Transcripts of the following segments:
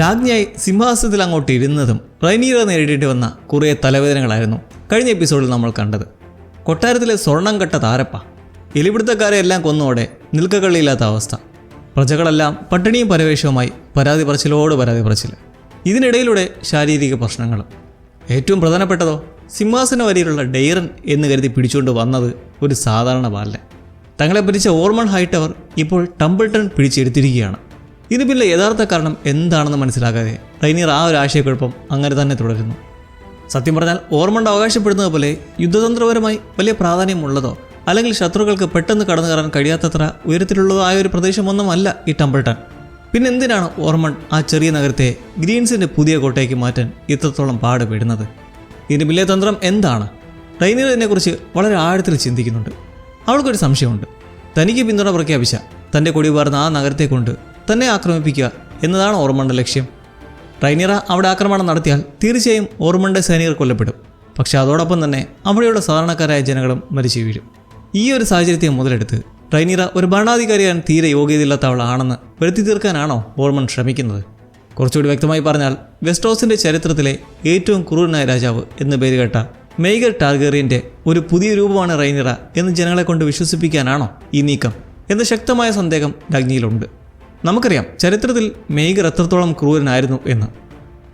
രാജ്ഞിയായി സിംഹാസനത്തിൽ അങ്ങോട്ട് ഇരുന്നതും റൈനീറ നേരിടേണ്ടി വന്ന കുറേ തലവേദനകളായിരുന്നു കഴിഞ്ഞ എപ്പിസോഡിൽ നമ്മൾ കണ്ടത്. കൊട്ടാരത്തിലെ സ്വർണം കെട്ട താരപ്പ, എലിപിടുത്തക്കാരെ എല്ലാം കൊന്നോടെ നിൽക്കക്കള്ളിയില്ലാത്ത അവസ്ഥ, പ്രജകളെല്ലാം പട്ടിണിയും പരവേശവുമായി പരാതി പറച്ചിൽ. ഇതിനിടയിലൂടെ ശാരീരിക പ്രശ്നങ്ങളും. ഏറ്റവും പ്രധാനപ്പെട്ടതോ സിംഹാസന വരിയിലുള്ള ഡെയ്റൻ എന്ന് കരുതി പിടിച്ചുകൊണ്ട് വന്നത് ഒരു സാധാരണ ബാലൻ. തങ്ങളെ ഭരിച്ച ഓർമൺ ഹൈറ്റവർ ഇപ്പോൾ ടംബിൾട്ടൺ പിടിച്ചെടുത്തിരിക്കുകയാണ്. ഇതിന് പിന്നിലെ യഥാർത്ഥ കാരണം എന്താണെന്ന് മനസ്സിലാക്കാതെ റൈനീർ ആ ഒരു ആശയക്കുഴപ്പം അങ്ങനെ തന്നെ തുടരുന്നു. സത്യം പറഞ്ഞാൽ ഓർമണ്ട് അവകാശപ്പെടുന്നത് പോലെ യുദ്ധതന്ത്രപരമായി വലിയ പ്രാധാന്യമുള്ളതോ അല്ലെങ്കിൽ ശത്രുക്കൾക്ക് പെട്ടെന്ന് കടന്നു കയറാൻ കഴിയാത്തത്ര ഉയരത്തിലുള്ളതോ ആയ ഒരു പ്രദേശമൊന്നുമല്ല ഈ ടംബിൾട്ടൺ. പിന്നെ എന്തിനാണ് ഓർമണ്ട് ആ ചെറിയ നഗരത്തെ ഗ്രീൻസിൻ്റെ പുതിയ കോട്ടയ്ക്ക് മാറ്റാൻ ഇത്രത്തോളം പാടുപെടുന്നത്? ഇതിന് പിന്നിലെ തന്ത്രം എന്താണ്? റൈനീർ ഇതിനെക്കുറിച്ച് വളരെ ആഴത്തിൽ ചിന്തിക്കുന്നുണ്ട്. അവൾക്കൊരു സംശയമുണ്ട്. തനിക്ക് പിന്തുണ പ്രഖ്യാപിച്ച തൻ്റെ കൊടി പാർന്ന ആ നഗരത്തെ കൊണ്ട് തന്നെ ആക്രമിപ്പിക്കുക എന്നതാണ് ഓർമണ്ട് ലക്ഷ്യം. റൈനീറ അവിടെ ആക്രമണം നടത്തിയാൽ തീർച്ചയായും ഓർമണ്ട് സൈനികർ കൊല്ലപ്പെടും. പക്ഷെ അതോടൊപ്പം തന്നെ അവിടെയുള്ള സാധാരണക്കാരായ ജനങ്ങളും മരിച്ചു വീഴും. ഈ ഒരു സാഹചര്യത്തെ മുതലെടുത്ത് റൈനീറ ഒരു ഭരണാധികാരിയാൻ തീരെ യോഗ്യതയില്ലാത്ത അവളാണെന്ന് വരുത്തി തീർക്കാനാണോ ഓർമണ്ട് ശ്രമിക്കുന്നത്? കുറച്ചുകൂടി വ്യക്തമായി പറഞ്ഞാൽ വെസ്റ്റോസിൻ്റെ ചരിത്രത്തിലെ ഏറ്റവും ക്രൂരനായ രാജാവ് എന്ന് പേര് കേട്ട മെയ്ഗർ ടാർഗേറിയൻ്റെ ഒരു പുതിയ രൂപമാണ് റൈനീറ എന്ന് ജനങ്ങളെ കൊണ്ട് വിശ്വസിപ്പിക്കാനാണോ ഈ നീക്കം എന്ന ശക്തമായ സന്ദേഹം രാജ്ഞിയിലുണ്ട്. നമുക്കറിയാം ചരിത്രത്തിൽ മെയ്ഗർ എത്രത്തോളം ക്രൂരനായിരുന്നു എന്ന്.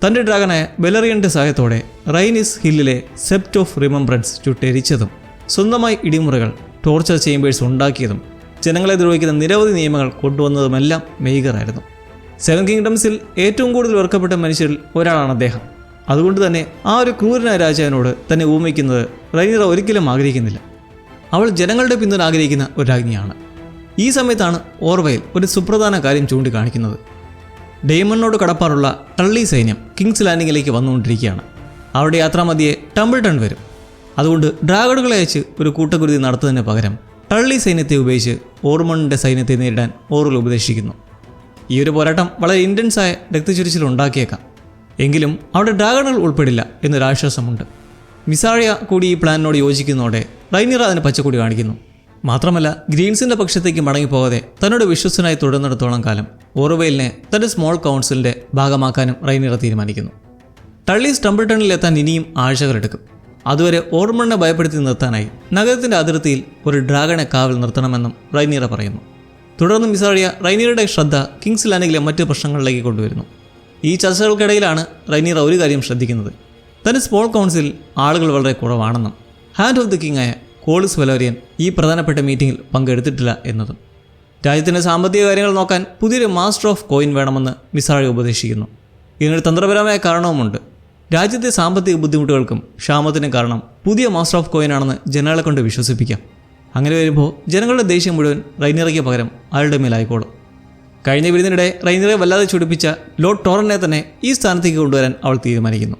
തൻ്റെ ഡ്രാഗനായ ബെലറിയൻ്റെ സഹായത്തോടെ റൈനിസ് ഹില്ലിലെ സെപ്റ്റ് ഓഫ് റിമംബ്രൻസ് ചുട്ടെരിച്ചതും സ്വന്തമായി ഇടിമുറകൾ ടോർച്ചർ ചേമ്പേഴ്സ് ഉണ്ടാക്കിയതും ജനങ്ങളെ ദ്രോഹിക്കുന്ന നിരവധി നിയമങ്ങൾ കൊണ്ടുവന്നതുമെല്ലാം മെയ്ഗറായിരുന്നു. 7 കിങ്ഡംസിൽ ഏറ്റവും കൂടുതൽ വെറുക്കപ്പെട്ട മനുഷ്യരിൽ ഒരാളാണ് അദ്ദേഹം. അതുകൊണ്ട് തന്നെ ആ ഒരു ക്രൂരനായ രാജാവിനോട് തന്നെ ഊമിക്കുന്നത് റൈനീറ ഒരിക്കലും ആഗ്രഹിക്കുന്നില്ല. അവൾ ജനങ്ങളുടെ പിന്തുണ ആഗ്രഹിക്കുന്ന ഒരു രാജ്ഞിയാണ്. ഈ സമയത്താണ് ഓർവയിൽ ഒരു സുപ്രധാന കാര്യം ചൂണ്ടിക്കാണിക്കുന്നത്. ഡെയ്മണിനോട് കടപ്പാറുള്ള ടള്ളി സൈന്യം കിങ്സ് ലാൻഡിങ്ങിലേക്ക് വന്നുകൊണ്ടിരിക്കുകയാണ്. അവിടെ യാത്രാമധ്യേ ടംബിൾട്ടൺ വരും. അതുകൊണ്ട് ഡ്രാഗണുകളെ അയച്ച് ഒരു കൂട്ടക്കുരുതി നടത്തുന്നതിന് പകരം ടള്ളി സൈന്യത്തെ ഉപയോഗിച്ച് ഓർമണിൻ്റെ സൈന്യത്തെ നേരിടാൻ ഓറുൽ ഉപദേശിക്കുന്നു. ഈ ഒരു പോരാട്ടം വളരെ ഇൻറ്റൻസായ രക്തചൊരിച്ചിൽ ഉണ്ടാക്കിയേക്കാം. എങ്കിലും അവിടെ ഡ്രാഗണുകൾ ഉൾപ്പെടില്ല എന്നൊരാശ്വാസമുണ്ട്. മിസാറിയ കൂടി ഈ പ്ലാനിനോട് യോജിക്കുന്നതോടെ റൈനീറ അതിന് പച്ചക്കൊടി കാണിക്കുന്നു. മാത്രമല്ല ഗ്രീൻസിൻ്റെ പക്ഷത്തേക്ക് മടങ്ങിപ്പോകാതെ തന്നോട് വിശ്വസ്തനായി തുടർന്നിടത്തോളം കാലം ഓർവെയിലിനെ തൻ്റെ സ്മോൾ കൗൺസിലിൻ്റെ ഭാഗമാക്കാനും റൈനീറ തീരുമാനിക്കുന്നു. ടള്ളീസ് ടംബിൾട്ടണിലെത്താൻ ഇനിയും ആഴ്ചകളെടുക്കും. അതുവരെ ഓർമണിനെ ഭയപ്പെടുത്തി നിർത്താനായി നഗരത്തിൻ്റെ അതിർത്തിയിൽ ഒരു ഡ്രാഗണെ കാവൽ നിർത്തണമെന്നും റൈനീറ പറയുന്നു. തുടർന്ന് മിസാറിയ റൈനീറയുടെ ശ്രദ്ധ കിങ്സ് ലാൻഡിങ്ങിലെ മറ്റ് പ്രശ്നങ്ങളിലേക്ക് കൊണ്ടുവരുന്നു. ഈ ചർച്ചകൾക്കിടയിലാണ് റൈനീറ ഒരു കാര്യം ശ്രദ്ധിക്കുന്നത്. തൻ്റെ സ്മോൾ കൗൺസിലിൽ ആളുകൾ വളരെ കുറവാണെന്നും ഹാൻഡ് ഓഫ് ദി കിങ് ആയ കോളിസ് വെലോറിയൻ ഈ പ്രധാനപ്പെട്ട മീറ്റിംഗിൽ പങ്കെടുത്തിട്ടില്ല എന്നതും. രാജ്യത്തിൻ്റെ സാമ്പത്തിക കാര്യങ്ങൾ നോക്കാൻ പുതിയൊരു മാസ്റ്റർ ഓഫ് കോയിൻ വേണമെന്ന് മിസാറിയ ഉപദേശിക്കുന്നു. ഇതിനൊരു തന്ത്രപരമായ കാരണവുമുണ്ട്. രാജ്യത്തെ സാമ്പത്തിക ബുദ്ധിമുട്ടുകൾക്കും ക്ഷാമത്തിനും കാരണം പുതിയ മാസ്റ്റർ ഓഫ് കോയിൻ ആണെന്ന് ജനങ്ങളെ കൊണ്ട് വിശ്വസിപ്പിക്കാം. അങ്ങനെ വരുമ്പോൾ ജനങ്ങളുടെ ദേഷ്യം മുഴുവൻ റൈനീറയ്ക്ക് പകരം അയാളുടെ മേലായിക്കോളും. കഴിഞ്ഞ വിരുന്നിനിടെ റൈനീറയെ വല്ലാതെ ചുടിപ്പിച്ച ലോർഡ് ടോറനെ തന്നെ ഈ സ്ഥാനത്തേക്ക് കൊണ്ടുവരാൻ അവൾ തീരുമാനിക്കുന്നു.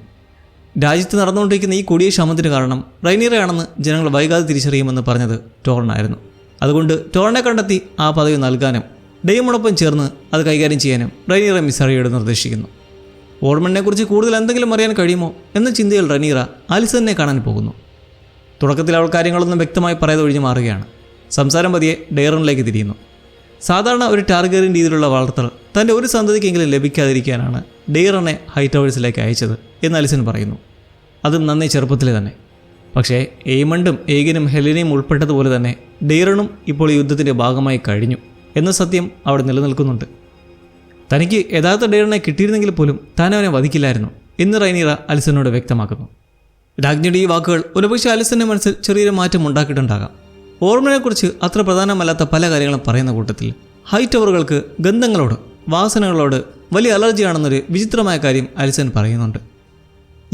രാജ്യത്ത് നടന്നുകൊണ്ടിരിക്കുന്ന ഈ കൊടിയ ക്ഷാമത്തിന് കാരണം റൈനീറയാണെന്ന് ജനങ്ങൾ വൈകാതെ തിരിച്ചറിയുമെന്ന് പറഞ്ഞത് ടോറനായിരുന്നു. അതുകൊണ്ട് ടോറനെ കണ്ടെത്തി ആ പദവി നൽകാനും ഡെയ്മണൊപ്പം ചേർന്ന് അത് കൈകാര്യം ചെയ്യാനും റൈനീറ മിസാറിയോട് നിർദ്ദേശിക്കുന്നു. ഓർമണിനെക്കുറിച്ച് കൂടുതൽ എന്തെങ്കിലും അറിയാൻ കഴിയുമോ എന്ന ചിന്തയിൽ റൈനീറ ആലിസനെ കാണാൻ പോകുന്നു. തുടക്കത്തിൽ അവൾ കാര്യങ്ങളൊന്നും വ്യക്തമായി പറയാതെ ഒഴിഞ്ഞു മാറുകയാണ്. സംസാരം പതിയെ ഡെയ്റണിലേക്ക് തിരിയുന്നു. സാധാരണ ഒരു ടാർഗേറിയൻ രീതിയിലുള്ള വളർത്തൽ തൻ്റെ ഒരു സന്തതിക്കെങ്കിലും ലഭിക്കാതിരിക്കാനാണ് ഡെയ്റനെ ഹൈറ്റവേഴ്സിലേക്ക് അയച്ചത് എന്ന് അലിസൻ പറയുന്നു. അതും നന്നേ ചെറുപ്പത്തിലെ തന്നെ. പക്ഷേ എയ്മണ്ടും ഏഗനും ഹെലനയും ഉൾപ്പെട്ടതുപോലെ തന്നെ ഡെയ്റണും ഇപ്പോൾ ഈ യുദ്ധത്തിൻ്റെ ഭാഗമായി കഴിഞ്ഞു എന്ന സത്യം അവിടെ നിലനിൽക്കുന്നുണ്ട്. തനിക്ക് യഥാർത്ഥ ഡെയ്റനെ കിട്ടിയിരുന്നെങ്കിൽ പോലും താൻ അവനെ വധിക്കില്ലായിരുന്നു എന്ന് റൈനീറ അലിസനോട് വ്യക്തമാക്കുന്നു. രാജ്ഞിയുടെ ഈ വാക്കുകൾ ഒരുപക്ഷെ അലിസൻ്റെ മനസ്സിൽ ചെറിയൊരു മാറ്റം ഉണ്ടാക്കിയിട്ടുണ്ടാകാം. ഓർമനെക്കുറിച്ച് അത്ര പ്രധാനമല്ലാത്ത പല കാര്യങ്ങളും പറയുന്ന കൂട്ടത്തിൽ ഹൈറ്റവറുകൾക്ക് ഗന്ധങ്ങളോട് വാസനകളോട് വലിയ അലർജിയാണെന്നൊരു വിചിത്രമായ കാര്യം അലിസൻ പറയുന്നുണ്ട്.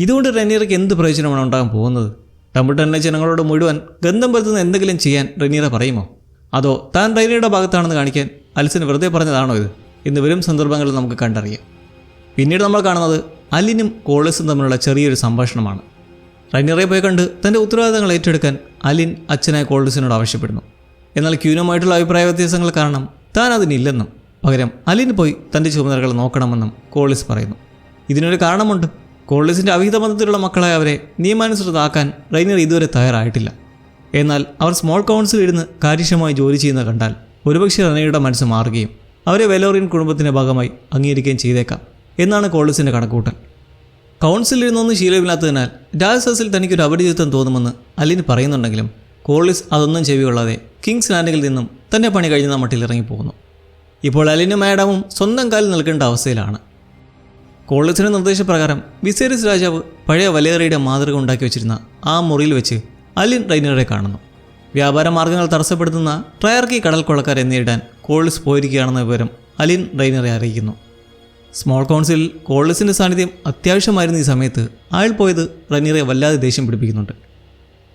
ഇതുകൊണ്ട് റൈനീറയ്ക്ക് എന്ത് പ്രയോജനമാണ് ഉണ്ടാകാൻ പോകുന്നത്? ടംബിൾട്ടണിലെ ജനങ്ങളോട് മുഴുവൻ ഗന്ധം പരത്തുന്ന എന്തെങ്കിലും ചെയ്യാൻ റൈനീറ പറയുമോ? അതോ താൻ റൈനീറയുടെ ഭാഗത്താണെന്ന് കാണിക്കാൻ അലിസൻ വെറുതെ പറഞ്ഞതാണോ ഇത് എന്ന് വരും സന്ദർഭങ്ങളിൽ നമുക്ക് കണ്ടറിയാം. പിന്നീട് നമ്മൾ കാണുന്നത് അലിനും കോളിസും തമ്മിലുള്ള ചെറിയൊരു സംഭാഷണമാണ്. റൈനീറയെ പോയി കണ്ട് തൻ്റെ ഉത്തരവാദിത്തങ്ങൾ ഏറ്റെടുക്കാൻ അലിൻ അച്ഛനായ കോളിസിനോട് ആവശ്യപ്പെടുന്നു. എന്നാൽ ക്യൂനുമായിട്ടുള്ള അഭിപ്രായ വ്യത്യാസങ്ങൾ കാരണം താൻ അതിനില്ലെന്നും പകരം അലിന് പോയി തൻ്റെ ചുമതലകൾ നോക്കണമെന്നും കോളിസ് പറയുന്നു. ഇതിനൊരു കാരണമുണ്ട്. കോളിസിൻ്റെ അവിഹിത ബന്ധത്തിലുള്ള മക്കളായ അവരെ നിയമാനുസൃതമാക്കാൻ റൈനീറ ഇതുവരെ തയ്യാറായിട്ടില്ല. എന്നാൽ അവർ സ്മോൾ കൗൺസിൽ ഇരുന്ന് കാര്യക്ഷമമായി ജോലി ചെയ്യുന്നത് കണ്ടാൽ ഒരുപക്ഷെ റൈനീറയുടെ മനസ്സ് മാറുകയും അവരെ വെലോറിയൻ കുടുംബത്തിൻ്റെ ഭാഗമായി അംഗീകരിക്കുകയും ചെയ്തേക്കാം. എന്നാണ് കോളിസിൻ്റെ കണക്കൂട്ടൽ. കൗൺസിലിൽ നിന്നൊന്നും ശീലമില്ലാത്തതിനാൽ രാജസദസ്സിൽ തനിക്കൊരു അപരിചിതത്വം തോന്നുമെന്ന് അലിൻ പറയുന്നുണ്ടെങ്കിലും കോളിസ് അതൊന്നും ചെവികൊള്ളാതെ കിങ്സ് ലാൻഡിങ്ങിൽ നിന്നും തൻ്റെ പണി കഴിഞ്ഞ മട്ടിൽ ഇറങ്ങിപ്പോകുന്നു. ഇപ്പോൾ അലിനും മാഡമും സ്വന്തം കാലിൽ നിൽക്കേണ്ട അവസ്ഥയിലാണ്. കോളിസിൻ്റെ നിർദ്ദേശപ്രകാരം വിസേരിസ് രാജാവ് പഴയ വലേറിയുടെ മാതൃക ഉണ്ടാക്കി വെച്ചിരുന്ന ആ മുറിയിൽ വെച്ച് അലിൻ റൈനറെ കാണുന്നു. വ്യാപാര മാർഗ്ഗങ്ങൾ തടസ്സപ്പെടുത്തുന്ന ട്രയർക്കി കടൽ കൊള്ളക്കാരെ നേരിടാൻ കോളിസ് പോയിരിക്കുകയാണെന്ന വിവരം അലിൻ റൈനറെ അറിയിക്കുന്നു. സ്മോൾ കൗൺസിലിൽ കോളിസിൻ്റെ സാന്നിധ്യം അത്യാവശ്യമായിരുന്ന ഈ സമയത്ത് അയാൾ പോയത് റൈനറെ വല്ലാതെ ദേഷ്യം പിടിപ്പിക്കുന്നുണ്ട്.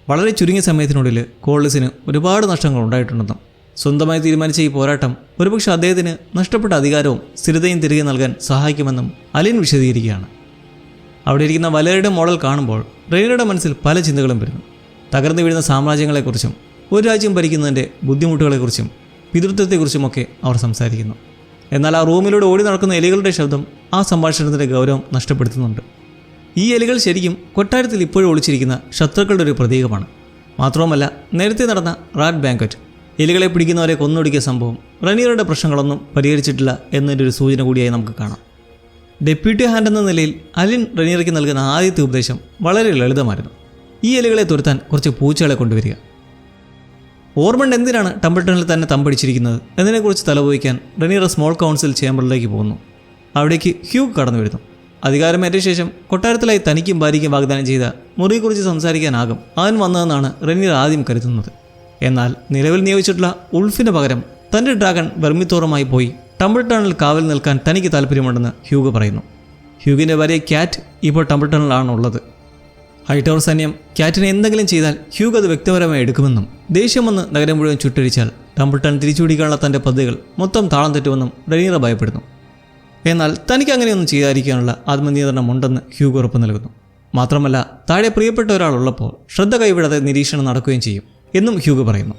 വളരെ ചുരുങ്ങിയ സമയത്തിനുള്ളിൽ കോളിസിന് ഒരുപാട് നഷ്ടങ്ങൾ ഉണ്ടായിട്ടുണ്ടെന്നും സ്വന്തമായി തീരുമാനിച്ച ഈ പോരാട്ടം ഒരുപക്ഷെ അദ്ദേഹത്തിന് നഷ്ടപ്പെട്ട അധികാരവും സ്ഥിരതയും തിരികെ നൽകാൻ സഹായിക്കുമെന്നും അലിൻ വിശദീകരിക്കുകയാണ്. അവിടെ ഇരിക്കുന്ന വലേറിയുടെ മോഡൽ കാണുമ്പോൾ റൈനറുടെ മനസ്സിൽ പല ചിന്തകളും വരുന്നു. തകർന്നു വീഴുന്ന സാമ്രാജ്യങ്ങളെക്കുറിച്ചും ഒരു രാജ്യം ഭരിക്കുന്നതിൻ്റെ ബുദ്ധിമുട്ടുകളെക്കുറിച്ചും പിതൃത്വത്തെക്കുറിച്ചുമൊക്കെ അവർ സംസാരിക്കുന്നു. എന്നാൽ ആ റൂമിലൂടെ ഓടി നടക്കുന്ന എലികളുടെ ശബ്ദം ആ സംഭാഷണത്തിൻ്റെ ഗൗരവം നഷ്ടപ്പെടുത്തുന്നുണ്ട്. ഈ എലികൾ ശരിക്കും കൊട്ടാരത്തിൽ ഇപ്പോഴും ഒളിച്ചിരിക്കുന്ന ശത്രുക്കളുടെ ഒരു പ്രതീകമാണ്. മാത്രവുമല്ല, നേരത്തെ നടന്ന റാറ്റ് ബാങ്ക്വറ്റ്, എലികളെ പിടിക്കുന്നവരെ കൊന്നൊടുക്കിയ സംഭവം റൈനറുടെ പ്രശ്നങ്ങളൊന്നും പരിഹരിച്ചിട്ടില്ല എന്നതിൻ്റെ ഒരു സൂചന കൂടിയായി നമുക്ക് കാണാം. ഡെപ്യൂട്ടി ഹാൻഡ് എന്ന നിലയിൽ അലിൻ റൈനർക്ക് നൽകുന്ന ആദ്യത്തെ ഉപദേശം വളരെ ലളിതമായിരുന്നു. ഈ എലികളെ തുരത്താൻ കുറച്ച് പൂച്ചകളെ കൊണ്ടുവരിക. ഓർമണ്ട് എന്തിനാണ് ടംബിൾട്ടണിൽ തന്നെ തമ്പടിച്ചിരിക്കുന്നത് എന്നതിനെക്കുറിച്ച് തലപോയിക്കാൻ റൈനർ സ്മോൾ കൗൺസിൽ ചേംബറിലേക്ക് പോകുന്നു. അവിടേക്ക് ഹ്യൂഗ് കടന്നു വരുന്നു. അധികാരമേറ്റ ശേഷം കൊട്ടാരത്തിലായി തനിക്കും ഭാര്യയ്ക്കും വാഗ്ദാനം ചെയ്ത മുറിയെക്കുറിച്ച് സംസാരിക്കാനാകും അവൻ വന്നതെന്നാണ് റൈനർ ആദ്യം കരുതുന്നത്. എന്നാൽ നിലവിൽ നിയോഗിച്ചിട്ടുള്ള ഉൾഫിന് പകരം തൻ്റെ ഡ്രാഗൺ വെർമിത്തോറുമായി പോയി ടംബിൾട്ടണിൽ കാവൽ നിൽക്കാൻ തനിക്ക് താല്പര്യമുണ്ടെന്ന് ഹ്യൂഗ് പറയുന്നു. ഹ്യൂഗിൻ്റെ ഭാര്യ ക്യാറ്റ് ഇപ്പോൾ ടംബിൾട്ടണിലാണുള്ളത്. ഹൈടവർ സൈന്യം ക്യാറ്റിനെ എന്തെങ്കിലും ചെയ്താൽ ഹ്യൂഗ് അത് വ്യക്തിപരമായി എടുക്കുമെന്നും ദേഷ്യം വന്ന് നഗരം മുഴുവൻ ചുട്ടരിച്ചാൽ ടംബിൾട്ടൺ തിരിച്ചുപിടിക്കാനുള്ള തൻ്റെ പദ്ധതികൾ മൊത്തം താളം തെറ്റുമെന്നും റൈനർ ഭയപ്പെടുന്നു. എന്നാൽ തനിക്ക് അങ്ങനെയൊന്നും ചെയ്യാതിരിക്കാനുള്ള ആത്മനിയന്ത്രണമുണ്ടെന്ന് ഹ്യൂഗ് ഉറപ്പ് നൽകുന്നു. മാത്രമല്ല, താഴെ പ്രിയപ്പെട്ട ഒരാളുള്ളപ്പോൾ ശ്രദ്ധ കൈവിടാതെ നിരീക്ഷണം നടക്കുകയും ചെയ്യും എന്നും ഹ്യൂഗ് പറയുന്നു.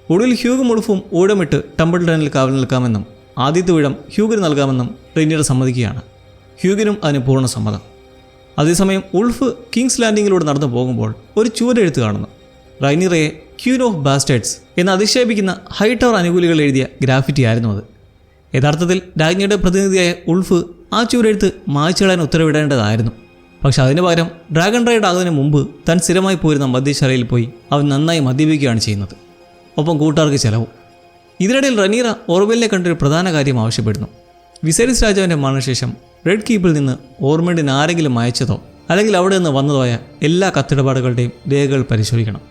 ഒടുവിൽ ഹ്യൂഗ് മുഴുഫും ഊഴമിട്ട് ടംബിൾട്ടണിൽ കാവൽ നിൽക്കാമെന്നും ആദ്യത്തെ ഊഴം ഹ്യൂഗിന് നൽകാമെന്നും റൈനർ സമ്മതിക്കുകയാണ്. ഹ്യൂഗിനും അതിന് പൂർണ്ണ സമ്മതം. അതേസമയം ഉൾഫ് കിങ്സ് ലാൻഡിങ്ങിലൂടെ നടന്നു പോകുമ്പോൾ ഒരു ചുവരെഴുത്ത് കാണുന്നു. റൈനറെ ക്യൂൻ ഓഫ് ബാസ്റ്റേഡ്സ് എന്ന് അധിക്ഷേപിക്കുന്ന ഹൈടവർ അനുകൂലികൾ എഴുതിയ ഗ്രാഫിറ്റി ആയിരുന്നു അത്. യഥാർത്ഥത്തിൽ രാജ്ഞിയുടെ പ്രതിനിധിയായ ഉൾഫ് ആ ചുവരെഴുത്ത് മായ്ച്ചു കളയാൻ ഉത്തരവിടേണ്ടതായിരുന്നു. പക്ഷെ അതിന് പകരം ഡ്രാഗൺ റൈഡ് ആകുന്നതിന് മുമ്പ് താൻ സ്ഥിരമായി പോയിരുന്ന മദ്യശാലയിൽ പോയി അവൻ നന്നായി മദ്യപിക്കുകയാണ് ചെയ്യുന്നത്. ഒപ്പം കൂട്ടുകാർക്ക് ചെലവും. ഇതിനിടയിൽ റൈനർ ഓർവെലിനെ കണ്ടൊരു പ്രധാന കാര്യം ആവശ്യപ്പെടുന്നു. വിസേരിസ് രാജാവിൻ്റെ മരണശേഷം റെഡ് കീപ്പിൽ നിന്ന് ഓർമണ്ടിന് ആരെങ്കിലും അയച്ചതോ അല്ലെങ്കിൽ അവിടെ നിന്ന് വന്നതോയ എല്ലാ കത്തിടപാടുകളുടെയും രേഖകൾ പരിശോധിക്കണം.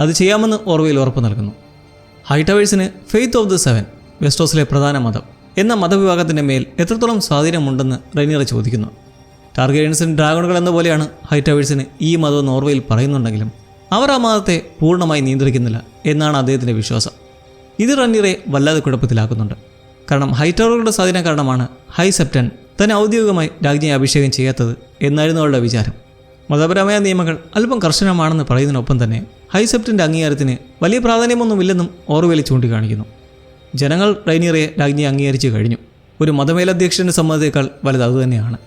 അത് ചെയ്യാമെന്ന് ഓർവെയിൽ ഉറപ്പ് നൽകുന്നു. ഹൈടവേഴ്സിന് ഫെയ്ത്ത് ഓഫ് ദ സെവൻ, വെസ്റ്റോസിലെ പ്രധാന മതം എന്ന മതവിഭാഗത്തിൻ്റെ മേൽ എത്രത്തോളം സ്വാധീനമുണ്ടെന്ന് റൈനർ ചോദിക്കുന്നു. ടാർഗേരിയൻസിന് ഡ്രാഗണുകൾ എന്ന പോലെയാണ് ഹൈടവേഴ്സിന് ഈ മതമെന്ന് ഓർവെയിൽ പറയുന്നുണ്ടെങ്കിലും അവർ ആ മതത്തെ പൂർണ്ണമായി നിയന്ത്രിക്കുന്നില്ല എന്നാണ് അദ്ദേഹത്തിൻ്റെ വിശ്വാസം. ഇത് റൈനറെ വല്ലാതെ കുഴപ്പത്തിലാക്കുന്നുണ്ട്. കാരണം ഹൈടവറുകളുടെ സ്വാധീനം കാരണമാണ് ഹൈ സെപ്റ്റൻ തന്നെ ഔദ്യോഗികമായി രാജ്ഞിയെ അഭിഷേകം ചെയ്യാത്തത് എന്നായിരുന്നു അവളുടെ വിചാരം. മതപരമായ നിയമങ്ങൾ അല്പം കർശനമാണെന്ന് പറയുന്നതിനൊപ്പം തന്നെ ഹൈ സെപ്റ്റൻ്റെ അംഗീകാരത്തിന് വലിയ പ്രാധാന്യമൊന്നുമില്ലെന്നും ഓർവെൽ ചൂണ്ടിക്കാണിക്കുന്നു. ജനങ്ങൾ റൈനറെ രാജ്ഞിയെ അംഗീകരിച്ചു കഴിഞ്ഞു. ഒരു മതമേലധ്യക്ഷൻ്റെ സമ്മതത്തേക്കാൾ വലുത് അതുതന്നെയാണ്.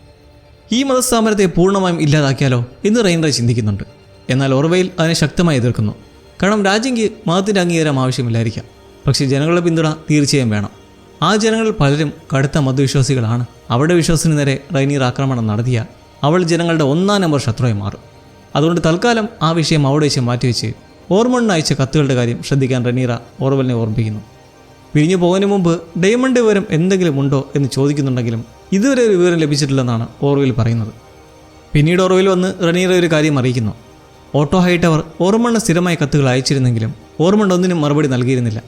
ഈ മതസ്ഥാപനത്തെ പൂർണ്ണമായും ഇല്ലാതാക്കിയാലോ എന്ന് റൈനർ ചിന്തിക്കുന്നുണ്ട്. എന്നാൽ ഓർവെയിൽ അതിനെ ശക്തമായി എതിർക്കുന്നു. കാരണം രാജ്ഞിക്ക് മതത്തിൻ്റെ അംഗീകാരം ആവശ്യമില്ലായിരിക്കാം, പക്ഷേ ജനങ്ങളുടെ പിന്തുണ തീർച്ചയായും വേണം. ആ ജനങ്ങളിൽ പലരും കടുത്ത മതവിശ്വാസികളാണ്. അവരുടെ വിശ്വാസത്തിന് നേരെ റൈനർ ആക്രമണം നടത്തിയാൽ അവൾ ജനങ്ങളുടെ 1-ാം നമ്പർ ശത്രുവായി മാറും. അതുകൊണ്ട് തൽക്കാലം ആ വിഷയം അവിടെ വെച്ച് മാറ്റിവെച്ച് ഓർമണ്ടിന് അയച്ച കത്തുകളുടെ കാര്യം ശ്രദ്ധിക്കാൻ റൈനർ ഓർവെലിനെ ഓർമ്മിപ്പിക്കുന്നു. പിരിഞ്ഞു പോകുന്നതിന് മുമ്പ് ഡയമണ്ട് വിവരം എന്തെങ്കിലും ഉണ്ടോ എന്ന് ചോദിക്കുന്നുണ്ടെങ്കിലും ഇതുവരെ ഒരു വിവരം ലഭിച്ചിട്ടില്ലെന്നാണ് ഓർവെൽ പറയുന്നത്. പിന്നീട് ഓർവെൽ വന്ന് റൈനറെ ഒരു കാര്യം അറിയിക്കുന്നു. ഓട്ടോ ഹൈടവർ ഓർമണ്ടിന് സ്ഥിരമായി കത്തുകൾ അയച്ചിരുന്നെങ്കിലും ഓർമണ്ട് ഒന്നിനും മറുപടി നൽകിയിരുന്നില്ല.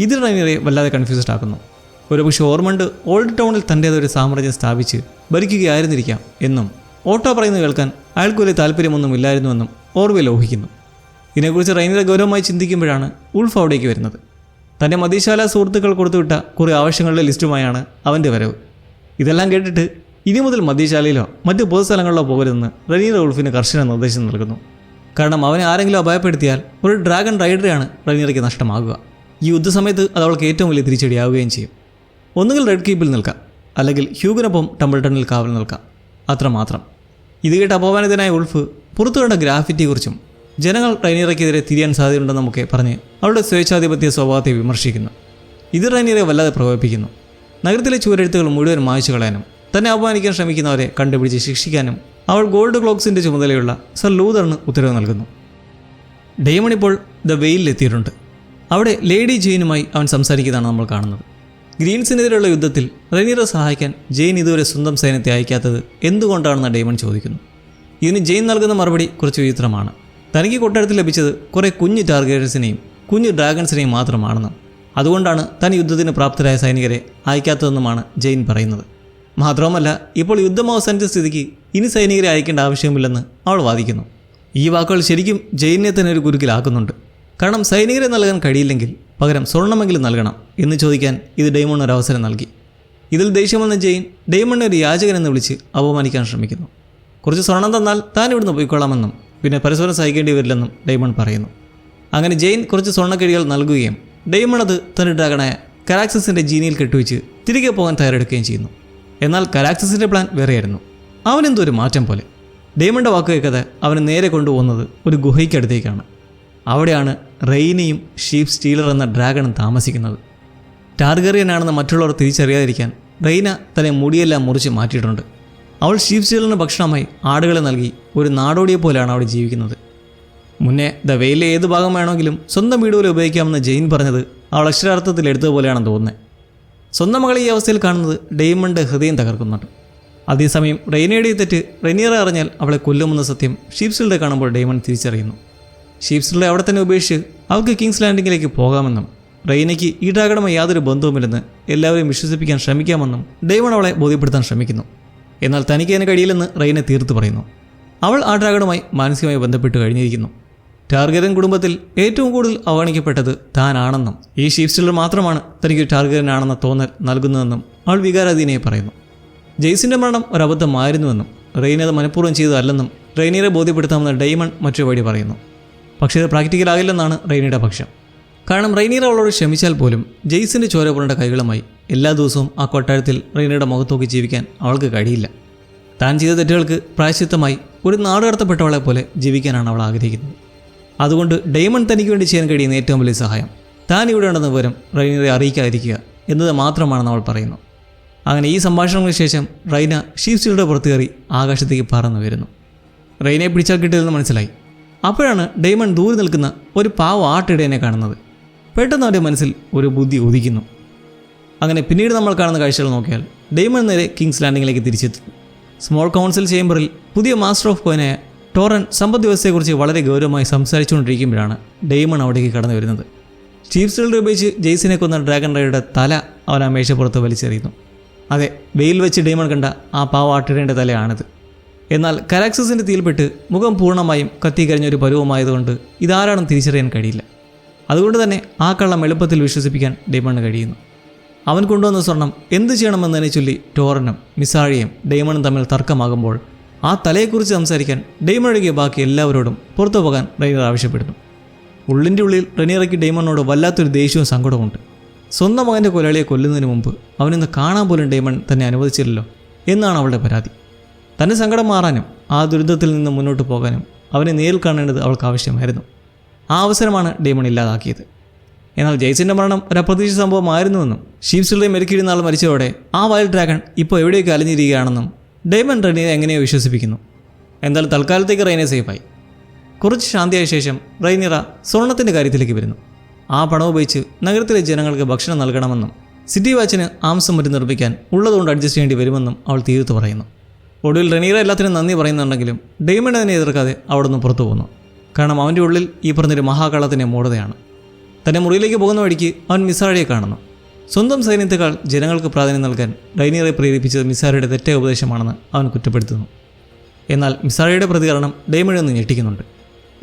ഇത് റൈനറെ വല്ലാതെ കൺഫ്യൂസ്ഡ് ആക്കുന്നു. ഒരുപക്ഷെ ഓർമണ്ട് ഓൾഡ് ടൗണിൽ തൻ്റേതൊരു സാമ്രാജ്യം സ്ഥാപിച്ച് ഭരിക്കുകയായിരുന്നിരിക്കാം എന്നും ഓട്ടോ പറയുന്നത് കേൾക്കാൻ അയാൾക്ക് വലിയ താല്പര്യമൊന്നുമില്ലായിരുന്നുവെന്നും ഓർവെൽ ഊഹിക്കുന്നു. ഇതിനെക്കുറിച്ച് റൈനർ ഗൗരവമായി ചിന്തിക്കുമ്പോഴാണ് ഉൾഫ് അവിടേക്ക് വരുന്നത്. തൻ്റെ മദ്യശാല സുഹൃത്തുക്കൾ കൊടുത്തുവിട്ട കുറേ ആവശ്യങ്ങളുടെ ലിസ്റ്റുമായാണ് അവൻ്റെ വരവ്. ഇതെല്ലാം കേട്ടിട്ട് ഇനി മുതൽ മദ്യശാലയിലോ മറ്റ് പൊതുസ്ഥലങ്ങളിലോ പോകരുതെന്ന് റൈനർ ഉൾഫിന് കർശന നിർദ്ദേശം നൽകുന്നു. കാരണം അവനെ ആരെങ്കിലും അപായപ്പെടുത്തിയാൽ ഒരു ഡ്രാഗൺ റൈഡറെയാണ് റൈനർക്ക് നഷ്ടമാകുക. ഈ യുദ്ധസമയത്ത് അത് അവൾക്ക് ഏറ്റവും വലിയ തിരിച്ചടിയാവുകയും ചെയ്യും. ഒന്നുകിൽ റെഡ് കീപ്പിൽ നിൽക്കാം, അല്ലെങ്കിൽ ഹ്യൂഗിനൊപ്പം ടംബിൾട്ടണിൽ കാവൽ നിൽക്കാം. അത്രമാത്രം. ഇത് കേട്ട് അപമാനിതനായ ഉൾഫ് പുറത്തു കണ്ട ഗ്രാഫിറ്റിയെക്കുറിച്ചും ജനങ്ങൾ റൈനറയ്ക്കെതിരെ തിരിയാൻ സാധ്യതയുണ്ടെന്നൊക്കെ പറഞ്ഞ് അവളുടെ സ്വേച്ഛാധിപത്യ സ്വഭാവത്തെ വിമർശിക്കുന്നു. ഇത് റൈനറെ വല്ലാതെ പ്രകോപിപ്പിക്കുന്നു. നഗരത്തിലെ ചുവരെഴുത്തുകൾ മുഴുവൻ മായ്ച്ചു കളയാനും തന്നെ അപമാനിക്കാൻ ശ്രമിക്കുന്നവരെ കണ്ടുപിടിച്ച് ശിക്ഷിക്കാനും അവൾ ഗോൾഡ് ക്ലോക്സിൻ്റെ ചുമതലയുള്ള സർ ലൂതറിന് ഉത്തരവ് നൽകുന്നു. ഡെയ്മൺ ഇപ്പോൾ ദ വെയിലിലെത്തിയിട്ടുണ്ട്. അവിടെ ലേഡി ജെയിനുമായി അവൻ സംസാരിക്കുന്നതാണ് നമ്മൾ കാണുന്നത്. ഗ്രീൻസിനെതിരെയുള്ള യുദ്ധത്തിൽ റെനീറെ സഹായിക്കാൻ ജെയിൻ ഇതുവരെ സ്വന്തം സൈന്യത്തെ അയക്കാത്തത് എന്തുകൊണ്ടാണെന്ന് ഡെയ്മൺ ചോദിക്കുന്നു. ഇതിന് ജെയിൻ നൽകുന്ന മറുപടി കുറച്ച് വിചിത്രമാണ്. തനിക്ക് കൊട്ടാരത്തിൽ ലഭിച്ചത് കുറേ കുഞ്ഞു ടാർഗേറ്റേഴ്സിനെയും കുഞ്ഞു ഡ്രാഗൺസിനെയും മാത്രമാണെന്നും അതുകൊണ്ടാണ് താൻ യുദ്ധത്തിന് പ്രാപ്തരായ സൈനികരെ അയക്കാത്തതെന്നുമാണ് ജെയിൻ പറയുന്നത്. മാത്രവുമല്ല, ഇപ്പോൾ യുദ്ധം അവസാനിച്ച സ്ഥിതിക്ക് ഇനി സൈനികരെ അയക്കേണ്ട ആവശ്യമില്ലെന്ന് അവൾ വാദിക്കുന്നു. ഈ വാക്കുകൾ ശരിക്കും ജെയിനെ തന്നെ ഒരു കുരുക്കിലാക്കുന്നുണ്ട്. കാരണം സൈനികരെ നൽകാൻ കഴിയില്ലെങ്കിൽ പകരം സ്വർണ്ണമെങ്കിലും നൽകണം എന്ന് ചോദിക്കാൻ ഇത് ഡെയ്മൺ ഒരു അവസരം നൽകി. ഇതിൽ ദേഷ്യം വന്ന ജെയിൻ ഡെയ്മണിനെ ഒരു യാചകനെന്ന് വിളിച്ച് അപമാനിക്കാൻ ശ്രമിക്കുന്നു. കുറച്ച് സ്വർണം തന്നാൽ താൻ ഇവിടുന്ന് പോയിക്കൊള്ളാമെന്നും പിന്നെ പരസ്പരം സഹിക്കേണ്ടി വരില്ലെന്നും ഡെയ്മൺ പറയുന്നു. അങ്ങനെ ജെയിൻ കുറച്ച് സ്വർണ്ണക്കിഴികൾ നൽകുകയും ഡെയ്മൺ അത് തൻ്റെ ഡ്രാഗണായ കരാക്സിസിൻ്റെ ജീനിയിൽ കെട്ടുവെച്ച് തിരികെ പോകാൻ തയ്യാറെടുക്കുകയും ചെയ്യുന്നു. എന്നാൽ കരാക്സിസിൻ്റെ പ്ലാൻ വേറെയായിരുന്നു. അവനെന്തോ ഒരു മാറ്റം പോലെ. ഡെയ്മണിൻ്റെ വാക്ക് കേൾക്കാതെ അവനെ നേരെ കൊണ്ടുപോകുന്നത് ഒരു ഗുഹയ്ക്കടുത്തേക്കാണ്. അവിടെയാണ് റെയ്നയും ഷീപ്പ് സ്റ്റീലർ എന്ന ഡ്രാഗണും താമസിക്കുന്നത്. ടാർഗറിയനാണെന്ന് മറ്റുള്ളവർ തിരിച്ചറിയാതിരിക്കാൻ റെയ്ന തന്നെ മുടിയെല്ലാം മുറിച്ച് മാറ്റിയിട്ടുണ്ട്. അവൾ ഷീപ്പ് സ്റ്റീലറിന് ഭക്ഷണമായി ആടുകളെ നൽകി ഒരു നാടോടിയെ പോലെയാണ് അവിടെ ജീവിക്കുന്നത്. മുന്നേ ദ വെയിലെ ഏത് ഭാഗം വേണമെങ്കിലും സ്വന്തം വീട് പോലെ ഉപയോഗിക്കാമെന്ന് ജെയിൻ പറഞ്ഞത് അവൾ അക്ഷരാർത്ഥത്തിൽ എടുത്തതുപോലെയാണെന്ന് തോന്നുന്നത്. സ്വന്തം മകളെ ഈ അവസ്ഥയിൽ കാണുന്നത് ഡെയ്മണിൻ്റെ ഹൃദയം തകർക്കുന്നുണ്ട്. അതേസമയം റെയ്നയുടെ തെറ്റ് റെനീറെ അറിഞ്ഞാൽ അവളെ കൊല്ലുമെന്ന സത്യം ഷീപ്പ് സ്റ്റീലറെ കാണുമ്പോൾ ഡെയ്മൺ തിരിച്ചറിയുന്നു. ഷീപ്പ് സ്റ്റീലറെ അവിടെ തന്നെ ഉപേക്ഷിച്ച് അവൾക്ക് കിങ്സ് ലാൻഡിങ്ങിലേക്ക് പോകാമെന്നും റെയ്നയ്ക്ക് ഈ ഡ്രാഗണുമായി യാതൊരു ബന്ധവുമില്ലെന്ന് എല്ലാവരെയും വിശ്വസിപ്പിക്കാൻ ശ്രമിക്കാമെന്നും ഡെയ്മൺ അവളെ ബോധ്യപ്പെടുത്താൻ ശ്രമിക്കുന്നു. എന്നാൽ തനിക്ക് അതിന് കഴിയില്ലെന്ന് റെയ്നെ തീർത്ത് പറയുന്നു. അവൾ ആ ഡ്രാഗണുമായി മാനസികമായി ബന്ധപ്പെട്ട് കഴിഞ്ഞിരിക്കുന്നു. ടാർഗറിയൻ കുടുംബത്തിൽ ഏറ്റവും കൂടുതൽ അവഗണിക്കപ്പെട്ടത് താനാണെന്നും ഈ ഷീപ്പ് സ്റ്റീലർ മാത്രമാണ് തനിക്ക് ടാർഗറിയനാണെന്ന തോന്നൽ നൽകുന്നതെന്നും അവൾ വികാരാധീനയെ പറയുന്നു. ജെയ്സിൻ്റെ മരണം ഒരബദ്ധമായിരുന്നുവെന്നും റെയ്ന അത് മനഃപൂർവ്വം ചെയ്തതല്ലെന്നും റെയ്നയെ ബോധ്യപ്പെടുത്താമെന്ന് ഡെയ്മൺ മറ്റൊരു വഴി പറയുന്നു. പക്ഷേ ഇത് പ്രാക്ടിക്കലാകില്ലെന്നാണ് റെയ്നയുടെ പക്ഷം. കാരണം റെയ്നീർ അവളോട് ക്ഷമിച്ചാൽ പോലും ജെയ്സിൻ്റെ ചോര പുരണ്ട കൈകളുമായി എല്ലാ ദിവസവും ആ കൊട്ടാരത്തിൽ റെയ്നയുടെ മുഖത്തോക്കി ജീവിക്കാൻ അവൾക്ക് കഴിയില്ല. താൻ ചെയ്ത തെറ്റുകൾക്ക് പ്രായശ്ചിത്തമായി ഒരു നാടുകടത്തപ്പെട്ടവളെ പോലെ ജീവിക്കാനാണ് അവൾ ആഗ്രഹിക്കുന്നത്. അതുകൊണ്ട് ഡെയ്മൺ തനിക്ക് വേണ്ടി ചെയ്യാൻ കഴിയുന്ന ഏറ്റവും വലിയ സഹായം താൻ ഇവിടെ ഉണ്ടെന്ന വിവരം റെയ്നയെ അറിയിക്കാതിരിക്കുക എന്നത് മാത്രമാണെന്ന് അവൾ പറയുന്നു. അങ്ങനെ ഈ സംഭാഷണങ്ങൾക്ക് ശേഷം റെയ്ന ഷീപ്പ് സ്റ്റീലറുടെ പുറത്ത് കയറി ആകാശത്തേക്ക് പറന്നു വരുന്നു. റെയ്നയെ പിടിച്ചാൽ കിട്ടിയതെന്ന് മനസ്സിലായി. അപ്പോഴാണ് ഡെയ്മൺ ദൂരെ നിൽക്കുന്ന ഒരു പാവ ആട്ടിടയനെ കാണുന്നത്. പെട്ടെന്ന് അവൻ്റെ മനസ്സിൽ ഒരു ബുദ്ധി ഉദിക്കുന്നു. അങ്ങനെ പിന്നീട് നമ്മൾ കാണുന്ന കാഴ്ചകൾ നോക്കിയാൽ ഡെയ്മൺ നേരെ കിങ്സ് ലാൻഡിങ്ങിലേക്ക് തിരിച്ചെത്തുന്നു. സ്മോൾ കൗൺസിൽ ചേംബറിൽ പുതിയ മാസ്റ്റർ ഓഫ് കോയിനായ ടോറൻ സമ്പദ് വ്യവസ്ഥയെക്കുറിച്ച് വളരെ ഗൗരവമായി സംസാരിച്ചുകൊണ്ടിരിക്കുമ്പോഴാണ് ഡെയ്മൺ അവിടേക്ക് കടന്നു വരുന്നത്. ഷീപ്പ് സ്റ്റീലർ ഉപയോഗിച്ച് ജെയ്സിനെ കൊന്ന ഡ്രാഗൺ റൈയുടെ തല അവൻ ആ മേശപ്പുറത്ത് വലിച്ചെറിയുന്നു. അതെ, വെയിൽ വെച്ച് ഡെയ്മൺ കണ്ട ആ പാവ ആട്ടിടേൻ്റെ തലയാണിത്. എന്നാൽ കരാക്സിസിൻ്റെ തീയിൽപ്പെട്ട് മുഖം പൂർണ്ണമായും കത്തിക്കരിഞ്ഞ ഒരു പരുവമായതുകൊണ്ട് ഇതാരാണെന്ന് തിരിച്ചറിയാൻ കഴിയില്ല. അതുകൊണ്ട് തന്നെ ആ കള്ളം എളുപ്പത്തിൽ വിശ്വസിപ്പിക്കാൻ ഡെയ്മണിന് കഴിയുന്നു. അവൻ കൊണ്ടുവന്ന സ്വർണം എന്ത് ചെയ്യണമെന്നതിനെ ചൊല്ലി ടോറനും മിസാഴിയും ഡെയ്മണും തമ്മിൽ തർക്കമാകുമ്പോൾ ആ തലയെക്കുറിച്ച് സംസാരിക്കാൻ ഡെയ്മൺ ഒഴികെ ബാക്കി എല്ലാവരോടും പുറത്തു പോകാൻ റെനീർ ആവശ്യപ്പെടുന്നു. ഉള്ളിൻ്റെ ഉള്ളിൽ റെനീറയ്ക്ക് ഡെയ്മണിനോട് വല്ലാത്തൊരു ദേഷ്യവും സങ്കടവുമുണ്ട്. സ്വന്തം മകൻ്റെ കൊലയാളിയെ കൊല്ലുന്നതിന് മുമ്പ് അവനിന്ന് കാണാൻ പോലും ഡെയ്മൺ തന്നെ അനുവദിച്ചില്ലല്ലോ എന്നാണ് അവളുടെ പരാതി. തൻ്റെ സങ്കടം മാറാനും ആ ദുരിതത്തിൽ നിന്ന് മുന്നോട്ട് പോകാനും അവനെ നേരിൽ കാണേണ്ടത് അവൾക്ക് ആവശ്യമായിരുന്നു. ആ അവസരമാണ് ഡെയ്മൺ ഇല്ലാതാക്കിയത്. എന്നാൽ ജെയ്സിൻ്റെ മരണം ഒരു അപ്രതീക്ഷിത സംഭവമായിരുന്നുവെന്നും ഷീപ്പ് സ്റ്റീലറെ മെരുക്കിയിരുന്ന ആൾ മരിച്ചതോടെ ആ വൈൽഡ് ഡ്രാഗൺ ഇപ്പോൾ എവിടെയൊക്കെ അലിഞ്ഞിരിക്കുകയാണെന്നും ഡെയ്മൺ റെനീറെ എങ്ങനെയോ വിശ്വസിപ്പിക്കുന്നു. എന്തായാലും തൽക്കാലത്തേക്ക് റെയ്നെ സേഫായി. കുറച്ച് ശാന്തിയായ ശേഷം റെയ്നീറ സ്വർണത്തിൻ്റെ കാര്യത്തിലേക്ക് വരുന്നു. ആ പണം ഉപയോഗിച്ച് നഗരത്തിലെ ജനങ്ങൾക്ക് ഭക്ഷണം നൽകണമെന്നും സിറ്റി വാച്ചിന് ആംസം മറ്റ് നിർമ്മിക്കാൻ ഉള്ളതുകൊണ്ട് അഡ്ജസ്റ്റ് ചെയ്യേണ്ടി വരുമെന്നും അവൾ തീർത്ത് പറയുന്നു. ഒടുവിൽ റെനീറ എല്ലാത്തിനും നന്ദി പറയുന്നുണ്ടെങ്കിലും ഡെയ്മൺ അതിനെ എതിർക്കാതെ അവിടെ നിന്ന് പുറത്തു പോകുന്നു. കാരണം അവൻ്റെ ഉള്ളിൽ ഈ പറഞ്ഞൊരു മഹാകള്ളത്തിൻ്റെ മൂഢതയാണ്. തൻ്റെ മുറിയിലേക്ക് പോകുന്ന വഴിക്ക് അവൻ മിസാഴിയെ കാണുന്നു. സ്വന്തം സൈന്യത്തെക്കാൾ ജനങ്ങൾക്ക് പ്രാധാന്യം നൽകാൻ റെനീറെ പ്രേരിപ്പിച്ചത് മിസാഴിയുടെ തെറ്റായ ഉപദേശമാണെന്ന് അവൻ കുറ്റപ്പെടുത്തുന്നു. എന്നാൽ മിസാഴിയുടെ പ്രതികരണം ഡെയ്മണിൽ നിന്ന് ഞെട്ടിക്കുന്നുണ്ട്.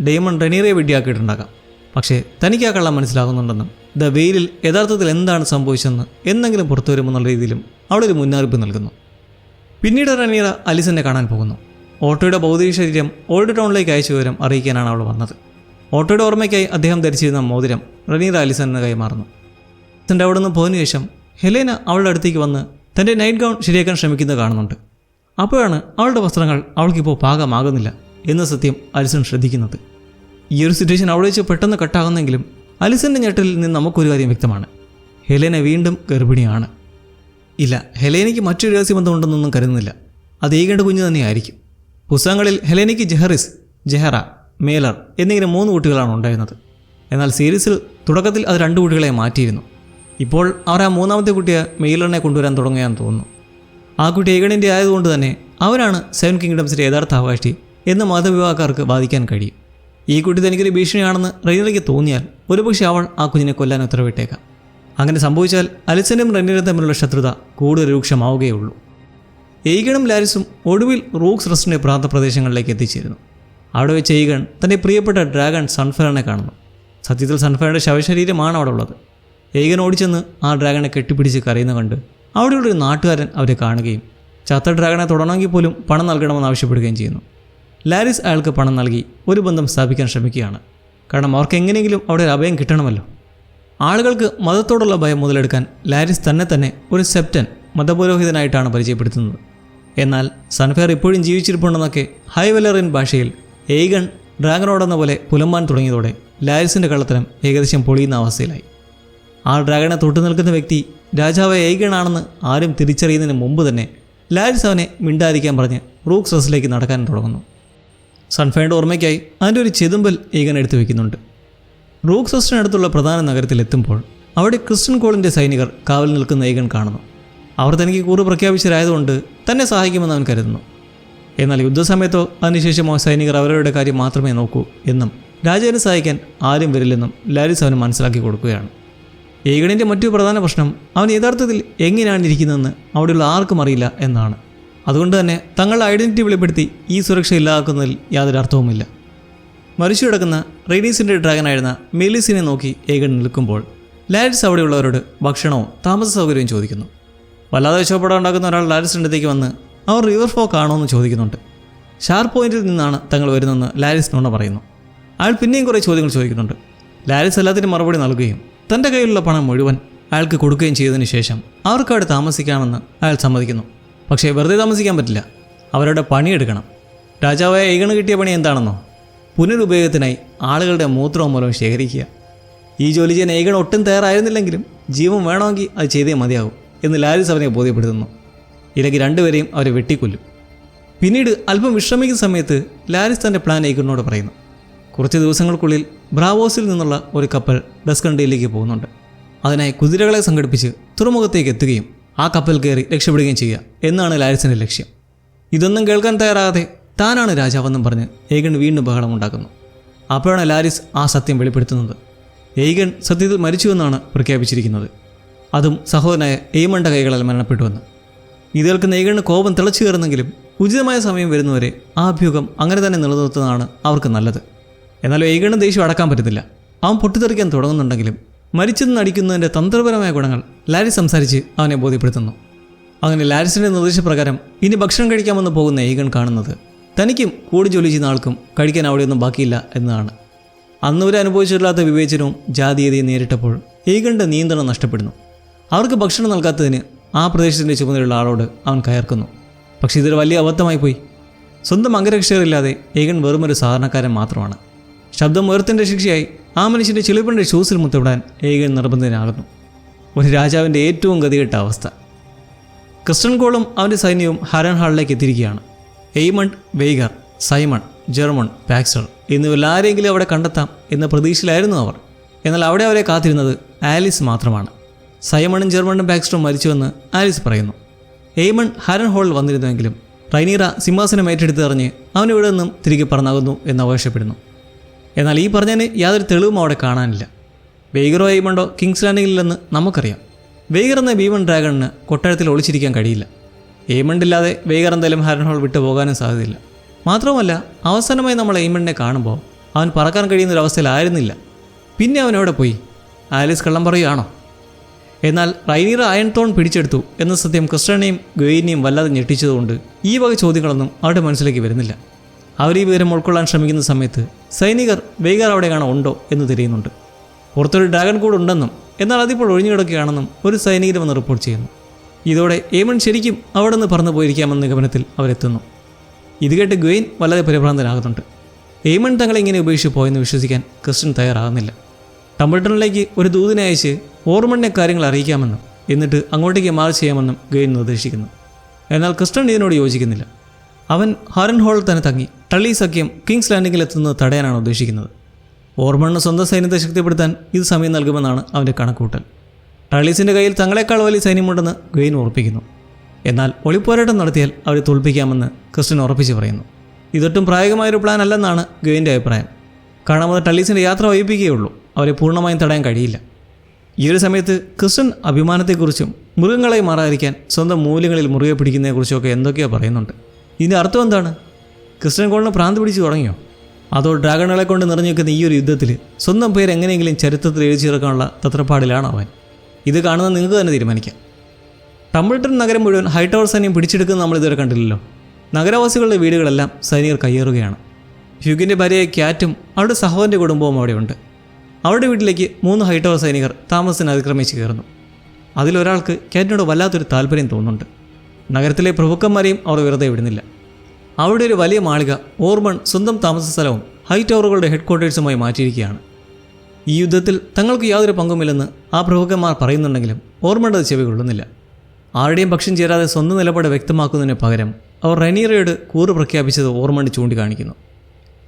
ഡെയ്മൺ റെനീറയെ വെട്ടിയാക്കിയിട്ടുണ്ടാകാം, പക്ഷേ തനിക്ക് ആ കള്ളം മനസ്സിലാകുന്നുണ്ടെന്നും ദ വെയിലിൽ യഥാർത്ഥത്തിൽ എന്താണ് സംഭവിച്ചതെന്ന് എന്തെങ്കിലും പുറത്തു വരുമെന്നുള്ള രീതിയിലും അവളൊരു മുന്നറിയിപ്പ് നൽകുന്നു. പിന്നീട് റെനീറ അലിസനെ കാണാൻ പോകുന്നു. ഓട്ടോയുടെ ഭൗതിക ശരീരം ഓൾഡ് ടൗണിലേക്ക് അയച്ച വിവരം അറിയിക്കാനാണ് അവൾ വന്നത്. ഓട്ടോയുടെ ഓർമ്മയ്ക്കായി അദ്ദേഹം ധരിച്ചിരുന്ന മോതിരം റെനീറ അലിസണിന് കൈമാറുന്നു. അലിസൻ്റെ അവിടെ നിന്ന് പോയതിനു ശേഷം ഹെലേന അവളുടെ അടുത്തേക്ക് വന്ന് തൻ്റെ നൈറ്റ് ഗൗൺ ശരിയാക്കാൻ ശ്രമിക്കുന്നത് കാണുന്നുണ്ട്. അപ്പോഴാണ് അവളുടെ വസ്ത്രങ്ങൾ അവൾക്കിപ്പോൾ പാകമാകുന്നില്ല എന്ന സത്യം അലിസൺ ശ്രദ്ധിക്കുന്നത്. ഈ ഒരു സിറ്റുവേഷൻ അവിടെ വെച്ച് പെട്ടെന്ന് കട്ടാകുന്നെങ്കിലും അലിസൻ്റെ ഞെട്ടലിൽ നിന്ന് നമുക്കൊരു കാര്യം വ്യക്തമാണ്: ഹെലേന വീണ്ടും ഗർഭിണിയാണ്. ഇല്ല, ഹെലേനയ്ക്ക് മറ്റൊരു രഹസ്യബന്ധമുണ്ടെന്നൊന്നും കരുതുന്നില്ല. അത് ഈഗൻ്റെ കുഞ്ഞ് തന്നെയായിരിക്കും. പുസ്തകങ്ങളിൽ ഹെലേനയ്ക്ക് ജെഹറിസ്, ജെഹറ, മേലർ എന്നിങ്ങനെ 3 കുട്ടികളാണ് ഉണ്ടായിരുന്നത്. എന്നാൽ സീരീസിൽ തുടക്കത്തിൽ അത് 2 കുട്ടികളെ മാറ്റിയിരുന്നു. ഇപ്പോൾ അവർ ആ 3ാമത്തെ കുട്ടിയെ മെയിലറിനെ കൊണ്ടുവരാൻ തുടങ്ങുകയാണെന്ന് തോന്നുന്നു. ആ കുട്ടി ഈഗണിൻ്റെ ആയതുകൊണ്ട് തന്നെ അവരാണ് 7 കിങ്ഡംസിൻ്റെ യഥാർത്ഥ അവകാശി എന്ന് മതവിഭാഗക്കാർക്ക് വാദിക്കാൻ കഴിയും. ഈ കുട്ടി തനിക്കൊരു ഭീഷണിയാണെന്ന് റെയ്നീറയ്ക്ക് തോന്നിയാൽ ഒരുപക്ഷെ അവൾ ആ കുഞ്ഞിനെ കൊല്ലാൻ ഉത്തരവിട്ടേക്കാം. അങ്ങനെ സംഭവിച്ചാൽ അലിസനും റെയ്നീറും തമ്മിലുള്ള ശത്രുത കൂടുതൽ രൂക്ഷമാവുകയുള്ളൂ. എയ്ഗണും ലാരിസും ഒടുവിൽ റൂക്സ് റെസ്റ്റിൻ്റെ പ്രാന്തപ്രദേശങ്ങളിലേക്ക് എത്തിച്ചേരുന്നു. അവിടെ വെച്ച് എയ്ഗൺ തൻ്റെ പ്രിയപ്പെട്ട ഡ്രാഗൺ സൺഫയറിനെ കാണുന്നു. സത്യത്തിൽ സൺഫയറിൻ്റെ ശവശരീരമാണ് അവിടെ ഉള്ളത്. എയ്ഗൺ ഓടിച്ചെന്ന് ആ ഡ്രാഗണെ കെട്ടിപ്പിടിച്ച് കരയുന്ന കണ്ട് അവിടെയുള്ളൊരു നാട്ടുകാരൻ അവരെ കാണുകയും ചത്ത ഡ്രാഗണെ തൊടണമെങ്കിൽ പോലും പണം നൽകണമെന്ന് ആവശ്യപ്പെടുകയും ചെയ്യുന്നു. ലാരിസ് അയാൾക്ക് പണം നൽകി ഒരു ബന്ധം സ്ഥാപിക്കാൻ ശ്രമിക്കുകയാണ്. കാരണം അവർക്ക് എങ്ങനെയെങ്കിലും അവിടെ ഒരു അഭയം കിട്ടണമല്ലോ. ആളുകൾക്ക് മതത്തോടുള്ള ഭയം മുതലെടുക്കാൻ ലാരിസ് തന്നെ ഒരു സെപ്റ്റൻ മതപുരോഹിതനായിട്ടാണ് പരിചയപ്പെടുത്തുന്നത്. എന്നാൽ സൺഫയർ ഇപ്പോഴും ജീവിച്ചിരിപ്പുണ്ടെന്നൊക്കെ ഹൈവെലറിൻ ഭാഷയിൽ എയ്ഗൺ ഡ്രാഗനോടെന്ന പോലെ പുലമ്പാൻ തുടങ്ങിയതോടെ ലാരിസിൻ്റെ കള്ളത്തരം ഏകദേശം പൊളിയുന്ന അവസ്ഥയിലായി. ആ ഡ്രാഗനെ തൊട്ടു നിൽക്കുന്ന വ്യക്തി രാജാവായ എയ്ഗൺ ആണെന്ന് ആരും തിരിച്ചറിയുന്നതിന് മുമ്പ് തന്നെ ലാരിസ് അവനെ മിണ്ടാതിരിക്കാൻ പറഞ്ഞ് റൂക്സ് റെസ്റ്റിലേക്ക് നടക്കാൻ തുടങ്ങുന്നു. സൺഫയറിൻ്റെ ഓർമ്മയ്ക്കായി അതിൻ്റെ ഒരു ചെതുമ്പൽ എയ്ഗൺ എടുത്തു വയ്ക്കുന്നുണ്ട്. റൂക്സ് റെസ്റ്റിനടുത്തുള്ള പ്രധാന നഗരത്തിലെത്തുമ്പോൾ അവിടെ ക്രിസ്റ്റ്യൻ കോളിൻ്റെ സൈനികർ കാവൽ നിൽക്കുന്ന എയ്ഗൺ കാണുന്നു. അവർ തനിക്ക് കൂറ് പ്രഖ്യാപിച്ചതായതുകൊണ്ട് തന്നെ സഹായിക്കുമെന്ന് അവൻ കരുതുന്നു. എന്നാൽ യുദ്ധസമയത്തോ അതിനുശേഷമോ സൈനികർ അവരുടെ കാര്യം മാത്രമേ നോക്കൂ എന്നും രാജാവിനെ സഹായിക്കാൻ ആരും വരില്ലെന്നും ലാരിസ് അവന് മനസ്സിലാക്കി കൊടുക്കുകയാണ്. എയ്ഗണിൻ്റെ മറ്റൊരു പ്രധാന പ്രശ്നം അവൻ യഥാർത്ഥത്തിൽ എങ്ങനെയാണ് ഇരിക്കുന്നതെന്ന് അവിടെയുള്ള ആർക്കും അറിയില്ല എന്നാണ്. അതുകൊണ്ട് തന്നെ തങ്ങളുടെ ഐഡൻറ്റിറ്റി വെളിപ്പെടുത്തി ഈ സുരക്ഷ ഇല്ലാതാക്കുന്നതിൽ യാതൊരു അർത്ഥവുമില്ല. മരിച്ചു കിടക്കുന്ന റെയ്നീസിൻ്റെ ഡ്രാഗനായിരുന്ന മെലിസിനെ നോക്കി എയ്ഗൺ നിൽക്കുമ്പോൾ ലാരിസ് അവിടെയുള്ളവരോട് ഭക്ഷണവും താമസ സൗകര്യവും ചോദിക്കുന്നു. വല്ലാതെ വിശോപ്പടം ഉണ്ടാക്കുന്ന ഒരാൾ ലാരിസിൻ്റെ അടുത്തേക്ക് വന്ന് അവർ റിവർ ഫോക്ക് ആണോ എന്ന് ചോദിക്കുന്നുണ്ട്. ഷാർപ്പ് പോയിന്റിൽ നിന്നാണ് തങ്ങൾ വരുന്നതെന്ന് ലാരിസ് നുണ പറയുന്നു. അയാൾ പിന്നെയും കുറേ ചോദ്യങ്ങൾ ചോദിക്കുന്നുണ്ട്. ലാരിസ് എല്ലാത്തിനും മറുപടി നൽകുകയും തൻ്റെ കയ്യിലുള്ള പണം മുഴുവൻ അയാൾക്ക് കൊടുക്കുകയും ചെയ്തതിന് ശേഷം അവർക്ക് അവിടെ താമസിക്കാമെന്ന് അയാൾ സമ്മതിക്കുന്നു. പക്ഷേ വെറുതെ താമസിക്കാൻ പറ്റില്ല, അവരുടെ പണിയെടുക്കണം. രാജാവായ എയ്ഗണ് കിട്ടിയ പണി എന്താണെന്നോ? പുനരുപയോഗത്തിനായി ആളുകളുടെ മൂത്രവും മൂലവും ശേഖരിക്കുക. ഈ ജോലി ചെയ്യാൻ എയ്ഗൺ ഒട്ടും തയ്യാറായിരുന്നില്ലെങ്കിലും ജീവൻ വേണമെങ്കിൽ അത് ചെയ്തേ മതിയാകും എന്ന് ലാരിസ് അവനെ ബോധ്യപ്പെടുത്തുന്നു. ഇല്ലെങ്കിൽ രണ്ടുപേരെയും അവരെ വെട്ടിക്കൊല്ലും. പിന്നീട് അല്പം വിശ്രമിക്കുന്ന സമയത്ത് ലാരിസ് തൻ്റെ പ്ലാൻ എയ്ഗണിനോട് പറയുന്നു. കുറച്ച് ദിവസങ്ങൾക്കുള്ളിൽ ബ്രാവോസിൽ നിന്നുള്ള ഒരു കപ്പൽ ഡസ്കണ്ടയിലേക്ക് പോകുന്നുണ്ട്. അതിനായി കുതിരകളെ സംഘടിപ്പിച്ച് തുറമുഖത്തേക്ക് എത്തുകയും ആ കപ്പൽ കയറി രക്ഷപ്പെടുകയും ചെയ്യുക എന്നാണ് ലാരിസിൻ്റെ ലക്ഷ്യം. ഇതൊന്നും കേൾക്കാൻ തയ്യാറാകാതെ താനാണ് രാജാവെന്നും പറഞ്ഞ് എയ്ഗൺ വീണ്ടും ബഹളമുണ്ടാക്കുന്നു. അപ്പോഴാണ് ലാരിസ് ആ സത്യം വെളിപ്പെടുത്തുന്നത്. എയ്ഗൺ സത്യത്തിൽ മരിച്ചുവെന്നാണ് പ്രഖ്യാപിച്ചിരിക്കുന്നത്. അതും സഹോദരനായ എയ്മൻ്റെ കൈകളാൽ മരണപ്പെട്ടുവെന്ന്. ഇത് കേൾക്കുന്ന എയ്ഗണിന് കോപം തിളച്ചു കയറുന്നെങ്കിലും ഉചിതമായ സമയം വരുന്നവരെ ആ അഭ്യൂഹം അങ്ങനെ തന്നെ നിലനിർത്തുന്നതാണ് അവർക്ക് നല്ലത്. എന്നാലും എയ്ഗണ് ദേഷ്യം അടക്കാൻ പറ്റുന്നില്ല. അവൻ പൊട്ടിത്തെറിക്കാൻ തുടങ്ങുന്നുണ്ടെങ്കിലും മരിച്ചെന്ന് നടിക്കുന്നതിൻ്റെ തന്ത്രപരമായ ഗുണങ്ങൾ ലാരിസ് സംസാരിച്ച് അവനെ ബോധ്യപ്പെടുത്തുന്നു. അങ്ങനെ ലാരിസിൻ്റെ നിർദ്ദേശപ്രകാരം ഇനി ഭക്ഷണം കഴിക്കാമെന്ന് പോകുന്ന എയ്ഗൺ കാണുന്നത് തനിക്കും കൂടി ജോലി ചെയ്യുന്ന ആൾക്കും കഴിക്കാൻ അവിടെയൊന്നും ബാക്കിയില്ല എന്നതാണ്. അന്നുവരെ അനുഭവിച്ചിട്ടില്ലാത്ത വിവേചനവും ജാതീയതയും നേരിട്ടപ്പോൾ എയ്ഗണിൻ്റെ നിയന്ത്രണം നഷ്ടപ്പെടുന്നു. അവർക്ക് ഭക്ഷണം നൽകാത്തതിന് ആ പ്രദേശത്തിൻ്റെ ചുമതലയുള്ള ആളോട് അവൻ കയർക്കുന്നു. പക്ഷേ ഇതൊരു വലിയ അബദ്ധമായി പോയി. സ്വന്തം അംഗരക്ഷകരില്ലാതെ എയ്ഗൺ വെറുമൊരു സാധാരണക്കാരൻ മാത്രമാണ്. ശബ്ദം ഉയർത്തേണ്ട ശിക്ഷയായി ആ മനുഷ്യൻ്റെ ചിളിപ്പിൻ്റെ ഷൂസിൽ മുത്തവിടാൻ എയ്ഗൺ നിർബന്ധിതനാകുന്നു. ഒരു രാജാവിൻ്റെ ഏറ്റവും ഗതികെട്ട അവസ്ഥ. ക്രിസ്റ്റ്യൻ കോളും അവൻ്റെ സൈന്യവും ഹാരൻഹാളിലേക്ക് എത്തിയിരിക്കുകയാണ്. എയ്മണ്ട്, വെയ്ഗർ, സൈമൺ, ജെർമൺ, പാക്സ്റ്റർ എന്നിവരിൽ ആരെങ്കിലും അവിടെ കണ്ടെത്താം എന്ന പ്രതീക്ഷയിലായിരുന്നു അവർ. എന്നാൽ അവിടെ അവരെ കാത്തിരുന്നത് ആലിസ് മാത്രമാണ്. സൈമണും ജെർമണും പാക്സ്റ്ററും മരിച്ചുവെന്ന് ആലിസ് പറയുന്നു. എയ്മൺ ഹാരൻഹാളിൽ വന്നിരുന്നുവെങ്കിലും റൈനീറ സിംഹാസനം ഏറ്റെടുത്തെറിഞ്ഞ് അവനിവിടെ നിന്നും തിരികെ പറന്നാകുന്നു എന്ന് അവകാശപ്പെടുന്നു. എന്നാൽ ഈ പറഞ്ഞതിന് യാതൊരു തെളിവും അവിടെ കാണാനില്ല. വെയ്ഗറോ എയ്മണ്ടോ കിങ്സ് ലാൻഡിങ്ങില്ലെന്ന് നമുക്കറിയാം. വെയ്ഗർ എന്ന ഭീമൻ ഡ്രാഗണിന് കൊട്ടാരത്തിൽ ഒളിച്ചിരിക്കാൻ കഴിയില്ല. എയ്മണ്ടില്ലാതെ വെയ്ഗർ എന്തായാലും ഹാരൻഹാൾ വിട്ടു പോകാനും സാധ്യതയില്ല. മാത്രവുമല്ല, അവസാനമായി നമ്മൾ എയ്മണ്ടിനെ കാണുമ്പോൾ അവൻ പറക്കാൻ കഴിയുന്നൊരവസ്ഥയിലായിരുന്നില്ല. പിന്നെ അവൻ എവിടെ പോയി? ആലിസ് കള്ളം പറയുകയാണോ? എന്നാൽ റൈനീറ അയൺ തോൺ പിടിച്ചെടുത്തു എന്ന സത്യം ക്രിസ്റ്റ്യനെയും ഗൊയിനെയും വല്ലാതെ ഞെട്ടിച്ചതുകൊണ്ട് ഈ വക ചോദ്യങ്ങളൊന്നും അവരുടെ മനസ്സിലേക്ക് വരുന്നില്ല. അവർ ഈ വിവരം ഉൾക്കൊള്ളാൻ ശ്രമിക്കുന്ന സമയത്ത് സൈനികർ വെയ്ഗർ അവിടെ കാണാൻ ഉണ്ടോ എന്ന് തിരയുന്നുണ്ട്. പുറത്തൊരു ഡ്രാഗൺ കൂട് ഉണ്ടെന്നും എന്നാൽ അതിപ്പോൾ ഒഴിഞ്ഞു കിടക്കുകയാണെന്നും ഒരു സൈനികർ വന്ന് റിപ്പോർട്ട് ചെയ്യുന്നു. ഇതോടെ എയ്മൺ ശരിക്കും അവിടെ നിന്ന് പറന്നു പോയിരിക്കാമെന്ന നിഗമനത്തിൽ അവരെത്തുന്നു. ഇത് കേട്ട് ഗൊയിൻ വളരെ പരിഭ്രാന്തനാകുന്നുണ്ട്. എയ്മൺ തങ്ങളെ ഇങ്ങനെ ഉപേക്ഷിച്ച് പോയെന്ന് വിശ്വസിക്കാൻ ക്രിസ്റ്റ്യൻ തയ്യാറാകുന്നില്ല. ടംബിൾട്ടണിലേക്ക് ഒരു ദൂതിനെ അയച്ച് ഓർമണിനെ കാര്യങ്ങൾ അറിയിക്കാമെന്നും എന്നിട്ട് അങ്ങോട്ടേക്ക് മാർച്ച് ചെയ്യാമെന്നും ഗെയിൻ നിർദ്ദേശിക്കുന്നു. എന്നാൽ ക്രിസ്റ്റൻ ഇതിനോട് യോജിക്കുന്നില്ല. അവൻ ഹാരൻ ഹോളിൽ തന്നെ തങ്ങി ടള്ളി സഖ്യം കിങ്സ് ലാൻഡിങ്ങിൽ എത്തുന്നത് തടയാനാണ് ഉദ്ദേശിക്കുന്നത്. ഓർമണിന് സ്വന്തം സൈന്യത്തെ ശക്തിപ്പെടുത്താൻ ഇത് സമയം നൽകുമെന്നാണ് അവൻ്റെ കണക്കൂട്ടൽ. ടള്ളീസിൻ്റെ കയ്യിൽ തങ്ങളെക്കാൾ വലിയ സൈന്യമുണ്ടെന്ന് ഗെയിൻ ഉറപ്പിക്കുന്നു. എന്നാൽ ഒളിപ്പോരാട്ടം നടത്തിയാൽ അവരെ തോൽപ്പിക്കാമെന്ന് ക്രിസ്റ്റൻ ഉറപ്പിച്ച് പറയുന്നു. ഇതൊട്ടും പ്രായോഗികമായൊരു പ്ലാൻ അല്ലെന്നാണ് ഗെയിൻ്റെ അഭിപ്രായം. കാരണം അത് ടള്ളീസിൻ്റെ യാത്ര വൈകിപ്പിക്കുകയുള്ളൂ, അവരെ പൂർണ്ണമായും തടയാൻ കഴിയില്ല. ഈ ഒരു സമയത്ത് ക്രിസ്റ്റൻ അഭിമാനത്തെക്കുറിച്ചും മൃഗങ്ങളായി മാറാതിരിക്കാൻ സ്വന്തം മൂല്യങ്ങളിൽ മുറുകെ പിടിക്കുന്നതിനെക്കുറിച്ചൊക്കെ എന്തൊക്കെയോ പറയുന്നുണ്ട്. ഇതിൻ്റെ അർത്ഥം എന്താണ്? ക്രിസ്റ്റൻ കോളിന് ഭ്രാന്ത് പിടിച്ചു തുടങ്ങിയോ? അതോ ഡ്രാഗണുകളെ കൊണ്ട് നിറഞ്ഞു നിൽക്കുന്ന ഈ ഒരു യുദ്ധത്തിൽ സ്വന്തം പേര് എങ്ങനെയെങ്കിലും ചരിത്രത്തിൽ എഴുതി ചേർക്കാനുള്ള തത്രപ്പാടിലാണ് അവൻ. ഇത് കാണുന്ന നിങ്ങൾക്ക് തന്നെ തീരുമാനിക്കാം. ടംബിൾട്ടൺ നഗരം മുഴുവൻ ഹൈടവർ സൈന്യം പിടിച്ചെടുക്കുന്നത് നമ്മളിതുവരെ കണ്ടില്ലല്ലോ. നഗരവാസികളുടെ വീടുകളെല്ലാം സൈനികർ കയ്യേറുകയാണ്. ഹ്യൂഗിൻ്റെ ഭാര്യയായ ക്യാറ്റും അവരുടെ സഹോദരൻ്റെ കുടുംബവും അവിടെയുണ്ട്. അവരുടെ വീട്ടിലേക്ക് 3 ഹൈടവർ സൈനികർ താമസത്തിന് അതിക്രമിച്ച് കയറുന്നു. അതിലൊരാൾക്ക് ക്യാറ്റിനോട് വല്ലാത്തൊരു താല്പര്യം തോന്നുന്നുണ്ട്. നഗരത്തിലെ പ്രഭുക്കന്മാരെയും അവർ വെറുതെ വിടുന്നില്ല. അവിടെ ഒരു വലിയ മാളിക ഓർമൺ സ്വന്തം താമസ സ്ഥലവും ഹൈടവറുകളുടെ ഹെഡ്ക്വാർട്ടേഴ്സുമായി മാറ്റിയിരിക്കുകയാണ്. ഈ യുദ്ധത്തിൽ തങ്ങൾക്ക് യാതൊരു പങ്കുമില്ലെന്ന് ആ പ്രഭുക്കന്മാർ പറയുന്നുണ്ടെങ്കിലും ഓർമണ്ട് അത് ചെവി കൊള്ളുന്നില്ല. ആരുടെയും പക്ഷം ചേരാതെ സ്വന്തം നിലപാട് വ്യക്തമാക്കുന്നതിന് പകരം അവർ റൈനീറയോട് കൂറ് പ്രഖ്യാപിച്ചത് ഓർമണ്ട് ചൂണ്ടിക്കാണിക്കുന്നു.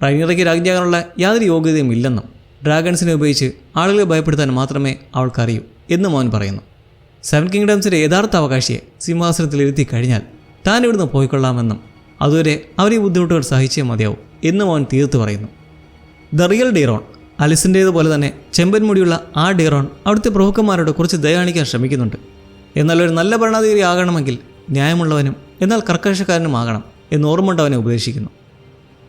റൈനീറയ്ക്ക് രാജ്ഞിയാകാനുള്ള യാതൊരു യോഗ്യതയും ഇല്ലെന്നും ഡ്രാഗൺസിനെ ഉപയോഗിച്ച് ആളുകളെ ഭയപ്പെടുത്താൻ മാത്രമേ അവൾക്കറിയൂ എന്നും അവൻ പറയുന്നു. 7 കിങ്ഡംസിൻ്റെ യഥാർത്ഥ അവകാശിയെ സിംഹാസനത്തിൽ ഇരുത്തി കഴിഞ്ഞാൽ താൻ ഇവിടുന്ന് പോയിക്കൊള്ളാമെന്നും അതുവരെ അവർ ഈ ബുദ്ധിമുട്ടുകൾ സഹിച്ചേ മതിയാവും എന്നും അവൻ തീർത്ത് പറയുന്നു. ദ റിയൽ ഡെയ്റോൺ അലിസിൻ്റേതുപോലെ തന്നെ ചെമ്പൻ മുടിയുള്ള ആ ഡെയ്റോൺ അവിടുത്തെ പ്രഭുക്കന്മാരോട് കുറച്ച് ദയ കാണിക്കാൻ ശ്രമിക്കുന്നുണ്ട്. എന്നാൽ ഒരു നല്ല ഭരണാധികാരി ആകണമെങ്കിൽ ന്യായമുള്ളവനും എന്നാൽ കർക്കശക്കാരനും ആകണം എന്ന് ഓർമ്മണ്ട് അവനെ ഉപദേശിക്കുന്നു.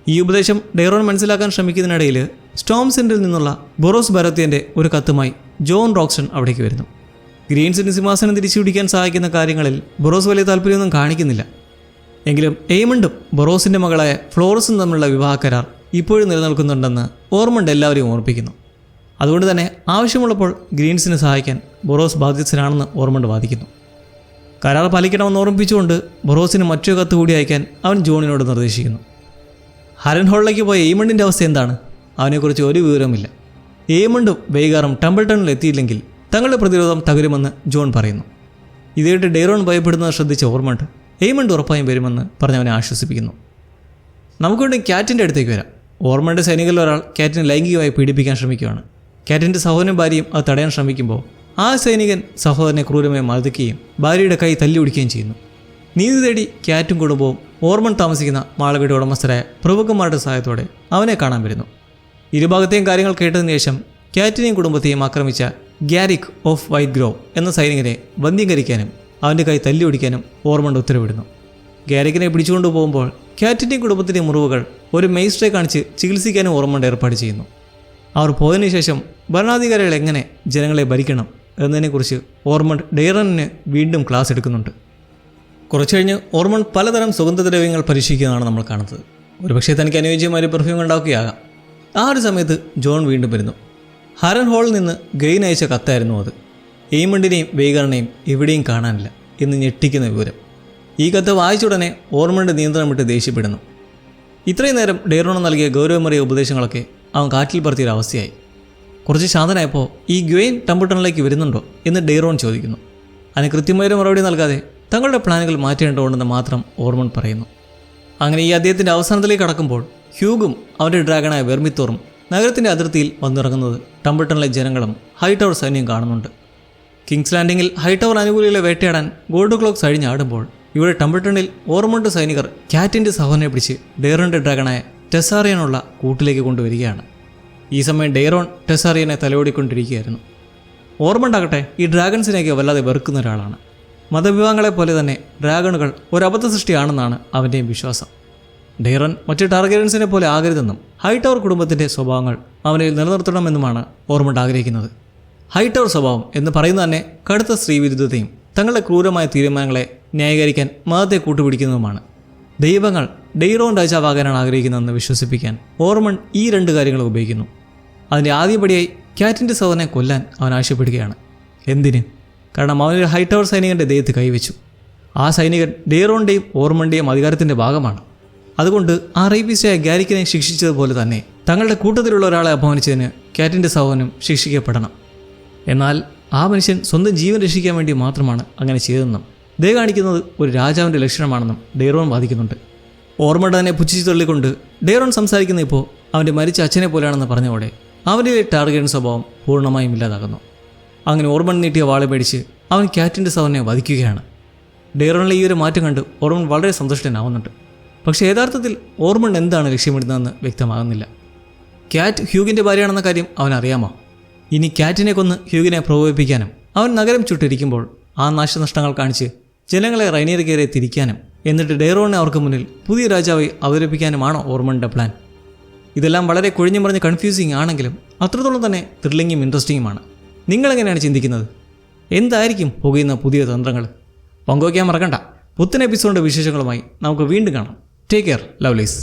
ഈ ഉപദേശം ഡെയ്റോൺ മനസ്സിലാക്കാൻ ശ്രമിക്കുന്നതിനിടയിൽ സ്റ്റോം സെൻറ്റിൽ നിന്നുള്ള ബൊറോസ് ബരോത്യൻ്റെ ഒരു കത്തുമായി ജോൺ റോക്സ്റ്റൺ അവിടേക്ക് വരുന്നു. ഗ്രീൻസിന് സിംഹാസനം തിരിച്ചു പിടിക്കാൻ സഹായിക്കുന്ന കാര്യങ്ങളിൽ ബൊറോസ് വലിയ താല്പര്യമൊന്നും കാണിക്കുന്നില്ല. എങ്കിലും എയ്മണ്ടും ബൊറോസിൻ്റെ മകളായ ഫ്ലോറസും തമ്മിലുള്ള വിവാഹ കരാർ ഇപ്പോഴും നിലനിൽക്കുന്നുണ്ടെന്ന് ഓർമണ്ട് എല്ലാവരെയും ഓർപ്പിക്കുന്നു. അതുകൊണ്ട് തന്നെ ആവശ്യമുള്ളപ്പോൾ ഗ്രീൻസിനെ സഹായിക്കാൻ ബൊറോസ് ബാധ്യസ്ഥനാണെന്ന് ഓർമണ്ട് വാദിക്കുന്നു. കരാർ പാലിക്കണമെന്ന് ഓർമ്മിപ്പിച്ചുകൊണ്ട് ബൊറോസിന് മറ്റൊരു കത്ത് കൂടി അയക്കാൻ അവൻ ജോണിനോട് നിർദ്ദേശിക്കുന്നു. ഹാരൻ ഹോളിലേക്ക് പോയ എയ്മണ്ടിൻ്റെ അവസ്ഥ എന്താണ്? അവനെക്കുറിച്ച് ഒരു വിവരവുമില്ല. എയ്മണ്ടും വെയ്ഗാറും ടംബിൾട്ടണിൽ എത്തിയില്ലെങ്കിൽ തങ്ങളുടെ പ്രതിരോധം തകരുമെന്ന് ജോൺ പറയുന്നു. ഇതേട്ട് ഡെയ്റോൺ ഭയപ്പെടുന്നത് ശ്രദ്ധിച്ച ഓർമണ്ട് എയ്മണ്ട് ഉറപ്പായും വരുമെന്ന് പറഞ്ഞവനെ ആശ്വസിപ്പിക്കുന്നു. നമുക്കൊണ്ട് ക്യാറ്റിൻ്റെ അടുത്തേക്ക് വരാം. ഓർമണ്ട് സൈനികരിൽ ഒരാൾ ക്യാറ്റിനെ ലൈംഗികമായി പീഡിപ്പിക്കാൻ ശ്രമിക്കുകയാണ്. ക്യാറ്റിൻ്റെ സഹോദരനും ഭാര്യയും അത് തടയാൻ ശ്രമിക്കുമ്പോൾ ആ സൈനികൻ സഹോദരനെ ക്രൂരമായി മർദ്ദിക്കുകയും ഭാര്യയുടെ കൈ തല്ലി ഒടിക്കുകയും ചെയ്യുന്നു. നീതി തേടി ക്യാറ്റും കുടുംബവും ഓർമൺ താമസിക്കുന്ന മാളവയുടെ ഉടമസ്ഥരായ പ്രഭുക്കന്മാരുടെ സഹായത്തോടെ അവനെ കാണാൻ വരുന്നു. ഇരുഭാഗത്തെയും കാര്യങ്ങൾ കേട്ടതിന് ശേഷം ക്യാറ്റിനെയും കുടുംബത്തെയും ആക്രമിച്ച ഗ്യാരിക് ഓഫ് വൈറ്റ് ഗ്രോവ് എന്ന സൈനികനെ ബന്ധ്യീകരിക്കാനും അവൻ്റെ കൈ തല്ലി ഒടിക്കാനും ഓർമണ്ട് ഉത്തരവിടുന്നു. ഗ്യാരിക്കിനെ പിടിച്ചുകൊണ്ടു പോകുമ്പോൾ ക്യാറ്റിൻ്റെയും കുടുംബത്തിൻ്റെയും മുറിവുകൾ ഒരു മെയ്സ്ട്രെ കാണിച്ച് ചികിത്സിക്കാനും ഓർമണ്ട് ഏർപ്പാട് ചെയ്യുന്നു. അവർ പോയതിനു ശേഷം ഭരണാധികാരികൾ എങ്ങനെ ജനങ്ങളെ ഭരിക്കണം എന്നതിനെക്കുറിച്ച് ഓർമണ്ട് ഡെയ്റണിന് വീണ്ടും ക്ലാസ് എടുക്കുന്നുണ്ട്. കുറച്ചു കഴിഞ്ഞ് ഓർമണ്ട് പലതരം സുഗന്ധദ്രവ്യങ്ങൾ പരീക്ഷിക്കുന്നതാണ് നമ്മൾ കാണുന്നത്. ഒരുപക്ഷെ തനിക്ക് അനുയോജ്യമായ പെർഫ്യൂം ഉണ്ടാക്കുകയാകാം. ആ ഒരു സമയത്ത് ജോൺ വീണ്ടും വരുന്നു. ഹാരൻ ഹോളിൽ നിന്ന് ഗെയിൻ അയച്ച കത്തായിരുന്നു അത്. എയ്മണ്ടിനെയും വെയ്ഗാറിനെയും എവിടെയും കാണാനില്ല എന്ന് ഞെട്ടിക്കുന്ന വിവരം. ഈ കത്ത് വായിച്ചുടനെ ഓർമണ്ട് നിയന്ത്രണം വിട്ട് ദേഷ്യപ്പെടുന്നു. ഇത്രയും നേരം ഡെയ്റോൺ നൽകിയ ഗൗരവമേറിയ ഉപദേശങ്ങളൊക്കെ അവൻ കാറ്റിൽ പറത്തിയൊരവസ്ഥയായി. കുറച്ച് ശാന്തനായപ്പോൾ ഈ ഗ്വെയിൻ ടംബിൾട്ടണിലേക്ക് വരുന്നുണ്ടോ എന്ന് ഡെയ്റോൺ ചോദിക്കുന്നു. അതിന് കൃത്യമായൊരു മറുപടി നൽകാതെ തങ്ങളുടെ പ്ലാനുകൾ മാറ്റേണ്ടതുണ്ടെന്ന് മാത്രം ഓർമണ്ട് പറയുന്നു. അങ്ങനെ ഈ അദ്ദേഹത്തിൻ്റെ അവസാനത്തിലേക്ക് കടക്കുമ്പോൾ ഹ്യൂഗും അവരുടെ ഡ്രാഗണായ വെർമിത്തോറും നഗരത്തിൻ്റെ അതിർത്തിയിൽ വന്നിറങ്ങുന്നത് ടംബിൾട്ടണിലെ ജനങ്ങളും ഹൈടവർ സൈന്യം കാണുന്നുണ്ട്. കിങ്സ് ലാൻഡിങ്ങിൽ ഹൈടവർ അനുകൂലികളെ വേട്ടയാടാൻ ഗോൾഡ് ക്ലോക്സ് അഴിഞ്ഞാടുമ്പോൾ ഇവിടെ ടംബിൾട്ടണിൽ ഓർമണ്ട് സൈനികർ ക്യാറ്റിൻ്റെ സഹോദരനെ പിടിച്ച് ഡെയ്റോണിൻ്റെ ഡ്രാഗണായ ടെസാറിയനുള്ള കൂട്ടിലേക്ക് കൊണ്ടുവരികയാണ്. ഈ സമയം ഡെയ്റോൺ ടെസാറിയനെ തലോടിക്കൊണ്ടിരിക്കുകയായിരുന്നു. ഓർമണ്ടാകട്ടെ ഈ ഡ്രാഗൺസിനെയൊക്കെ വല്ലാതെ വെറുക്കുന്ന ഒരാളാണ്. മതവിഭാഗങ്ങളെപ്പോലെ തന്നെ ഡ്രാഗണുകൾ ഒരു അബദ്ധ സൃഷ്ടിയാണെന്നാണ് അവൻ്റെയും വിശ്വാസം. ഡെയ്റൺ മറ്റ് ടാർഗെറ്റ്സിനെ പോലെ ആകരുതെന്നും ഹൈടവർ കുടുംബത്തിൻ്റെ സ്വഭാവങ്ങൾ അവനിൽ നിലനിർത്തണമെന്നുമാണ് ഓർമണ്ട് ആഗ്രഹിക്കുന്നത്. ഹൈടവർ സ്വഭാവം എന്ന് പറയുന്നത് തന്നെ കടുത്ത സ്ത്രീവിരുദ്ധതയും തങ്ങളുടെ ക്രൂരമായ തീരുമാനങ്ങളെ ന്യായീകരിക്കാൻ മതത്തെ കൂട്ടുപിടിക്കുന്നതുമാണ്. ദൈവങ്ങൾ ഡെയ്റോൺ രാജാവാകാനാണ് ആഗ്രഹിക്കുന്നതെന്ന് വിശ്വസിപ്പിക്കാൻ ഓർമണ്ട് ഈ 2 കാര്യങ്ങൾ ഉപയോഗിക്കുന്നു. അതിൻ്റെ ആദ്യപടിയായി ക്യാറ്റിൻ്റെ സഹോദരനെ കൊല്ലാൻ അവൻ ആവശ്യപ്പെടുകയാണ്. എന്തിന്? കാരണം അവനൊരു ഹൈടവർ സൈനികൻ്റെ ദേഹത്ത് കൈവച്ചു. ആ സൈനികൻ ഡെയ്റോണിൻ്റെയും ഓർമണ്ടിൻ്റെയും അധികാരത്തിൻ്റെ ഭാഗമാണ്. അതുകൊണ്ട് ആ റേപ്പിസ്റ്റായ ഗ്യാരിക്കിനെ ശിക്ഷിച്ചതുപോലെ തന്നെ തങ്ങളുടെ കൂട്ടത്തിലുള്ള ഒരാളെ അപമാനിച്ചതിന് ക്യാറ്റിൻ്റെ സഹോദരനും ശിക്ഷിക്കപ്പെടണം. എന്നാൽ ആ മനുഷ്യൻ സ്വന്തം ജീവൻ രക്ഷിക്കാൻ വേണ്ടി മാത്രമാണ് അങ്ങനെ ചെയ്തതെന്നും ദേ കാണിക്കുന്നത് ഒരു രാജാവിൻ്റെ ലക്ഷണമാണെന്നും ഡെയ്റോൺ വാദിക്കുന്നുണ്ട്. ഓർമ്മ തന്നെ പുച്ഛിച്ചു തള്ളിക്കൊണ്ട് ഡെയ്റോൺ സംസാരിക്കുന്ന ഇപ്പോൾ അവൻ്റെ മരിച്ച അച്ഛനെ പോലെയാണെന്ന് പറഞ്ഞതോടെ അവൻ്റെ ടാർഗറ്റ് സ്വഭാവം പൂർണ്ണമായും ഇല്ലാതാകുന്നു. അങ്ങനെ ഓർമ്മൺ നീട്ടിയ വാളെ പേടിച്ച് അവൻ ക്യാറ്റിൻ്റെ സൗറിനെ വധിക്കുകയാണ്. ഡെയ്റോണിലെ ഈ ഒരു മാറ്റം കണ്ട് ഓർമ്മൺ വളരെ സന്തുഷ്ടനാവുന്നുണ്ട്. പക്ഷേ യഥാർത്ഥത്തിൽ ഓർമ്മൺ എന്താണ് ലക്ഷ്യമിടുന്നതെന്ന് വ്യക്തമാകുന്നില്ല. ക്യാറ്റ് ഹ്യൂഗിൻ്റെ ഭാര്യയാണെന്ന കാര്യം അവനറിയാമോ? ഇനി ക്യാറ്റിനെ കൊന്ന് ഹ്യൂഗിനെ പ്രകോപിപ്പിക്കാനും അവൻ നഗരം ചുട്ടിരിക്കുമ്പോൾ ആ നാശനഷ്ടങ്ങൾ കാണിച്ച് ജനങ്ങളെ റൈനിയർക്കെതിരെ തിരിക്കാനും എന്നിട്ട് ഡെയ്റോണിനെ അവർക്ക് മുന്നിൽ പുതിയ രാജാവായി അവതരിപ്പിക്കാനുമാണോ ഓർമ്മണിൻ്റെ പ്ലാൻ? ഇതെല്ലാം വളരെ കുഴിഞ്ഞു മറിഞ്ഞ് കൺഫ്യൂസിങ് ആണെങ്കിലും അത്രത്തോളം തന്നെ ത്രില്ലിങ്ങും ഇൻട്രസ്റ്റിങ്ങുമാണ്. നിങ്ങളെങ്ങനെയാണ് ചിന്തിക്കുന്നത്? എന്തായിരിക്കും പുകയുന്ന പുതിയ തന്ത്രങ്ങൾ? പങ്കുവയ്ക്കാൻ മറക്കണ്ട. പുത്തൻ എപ്പിസോഡിൻ്റെ വിശേഷങ്ങളുമായി നമുക്ക് വീണ്ടും കാണാം. Take care ലവ്ലീസ്.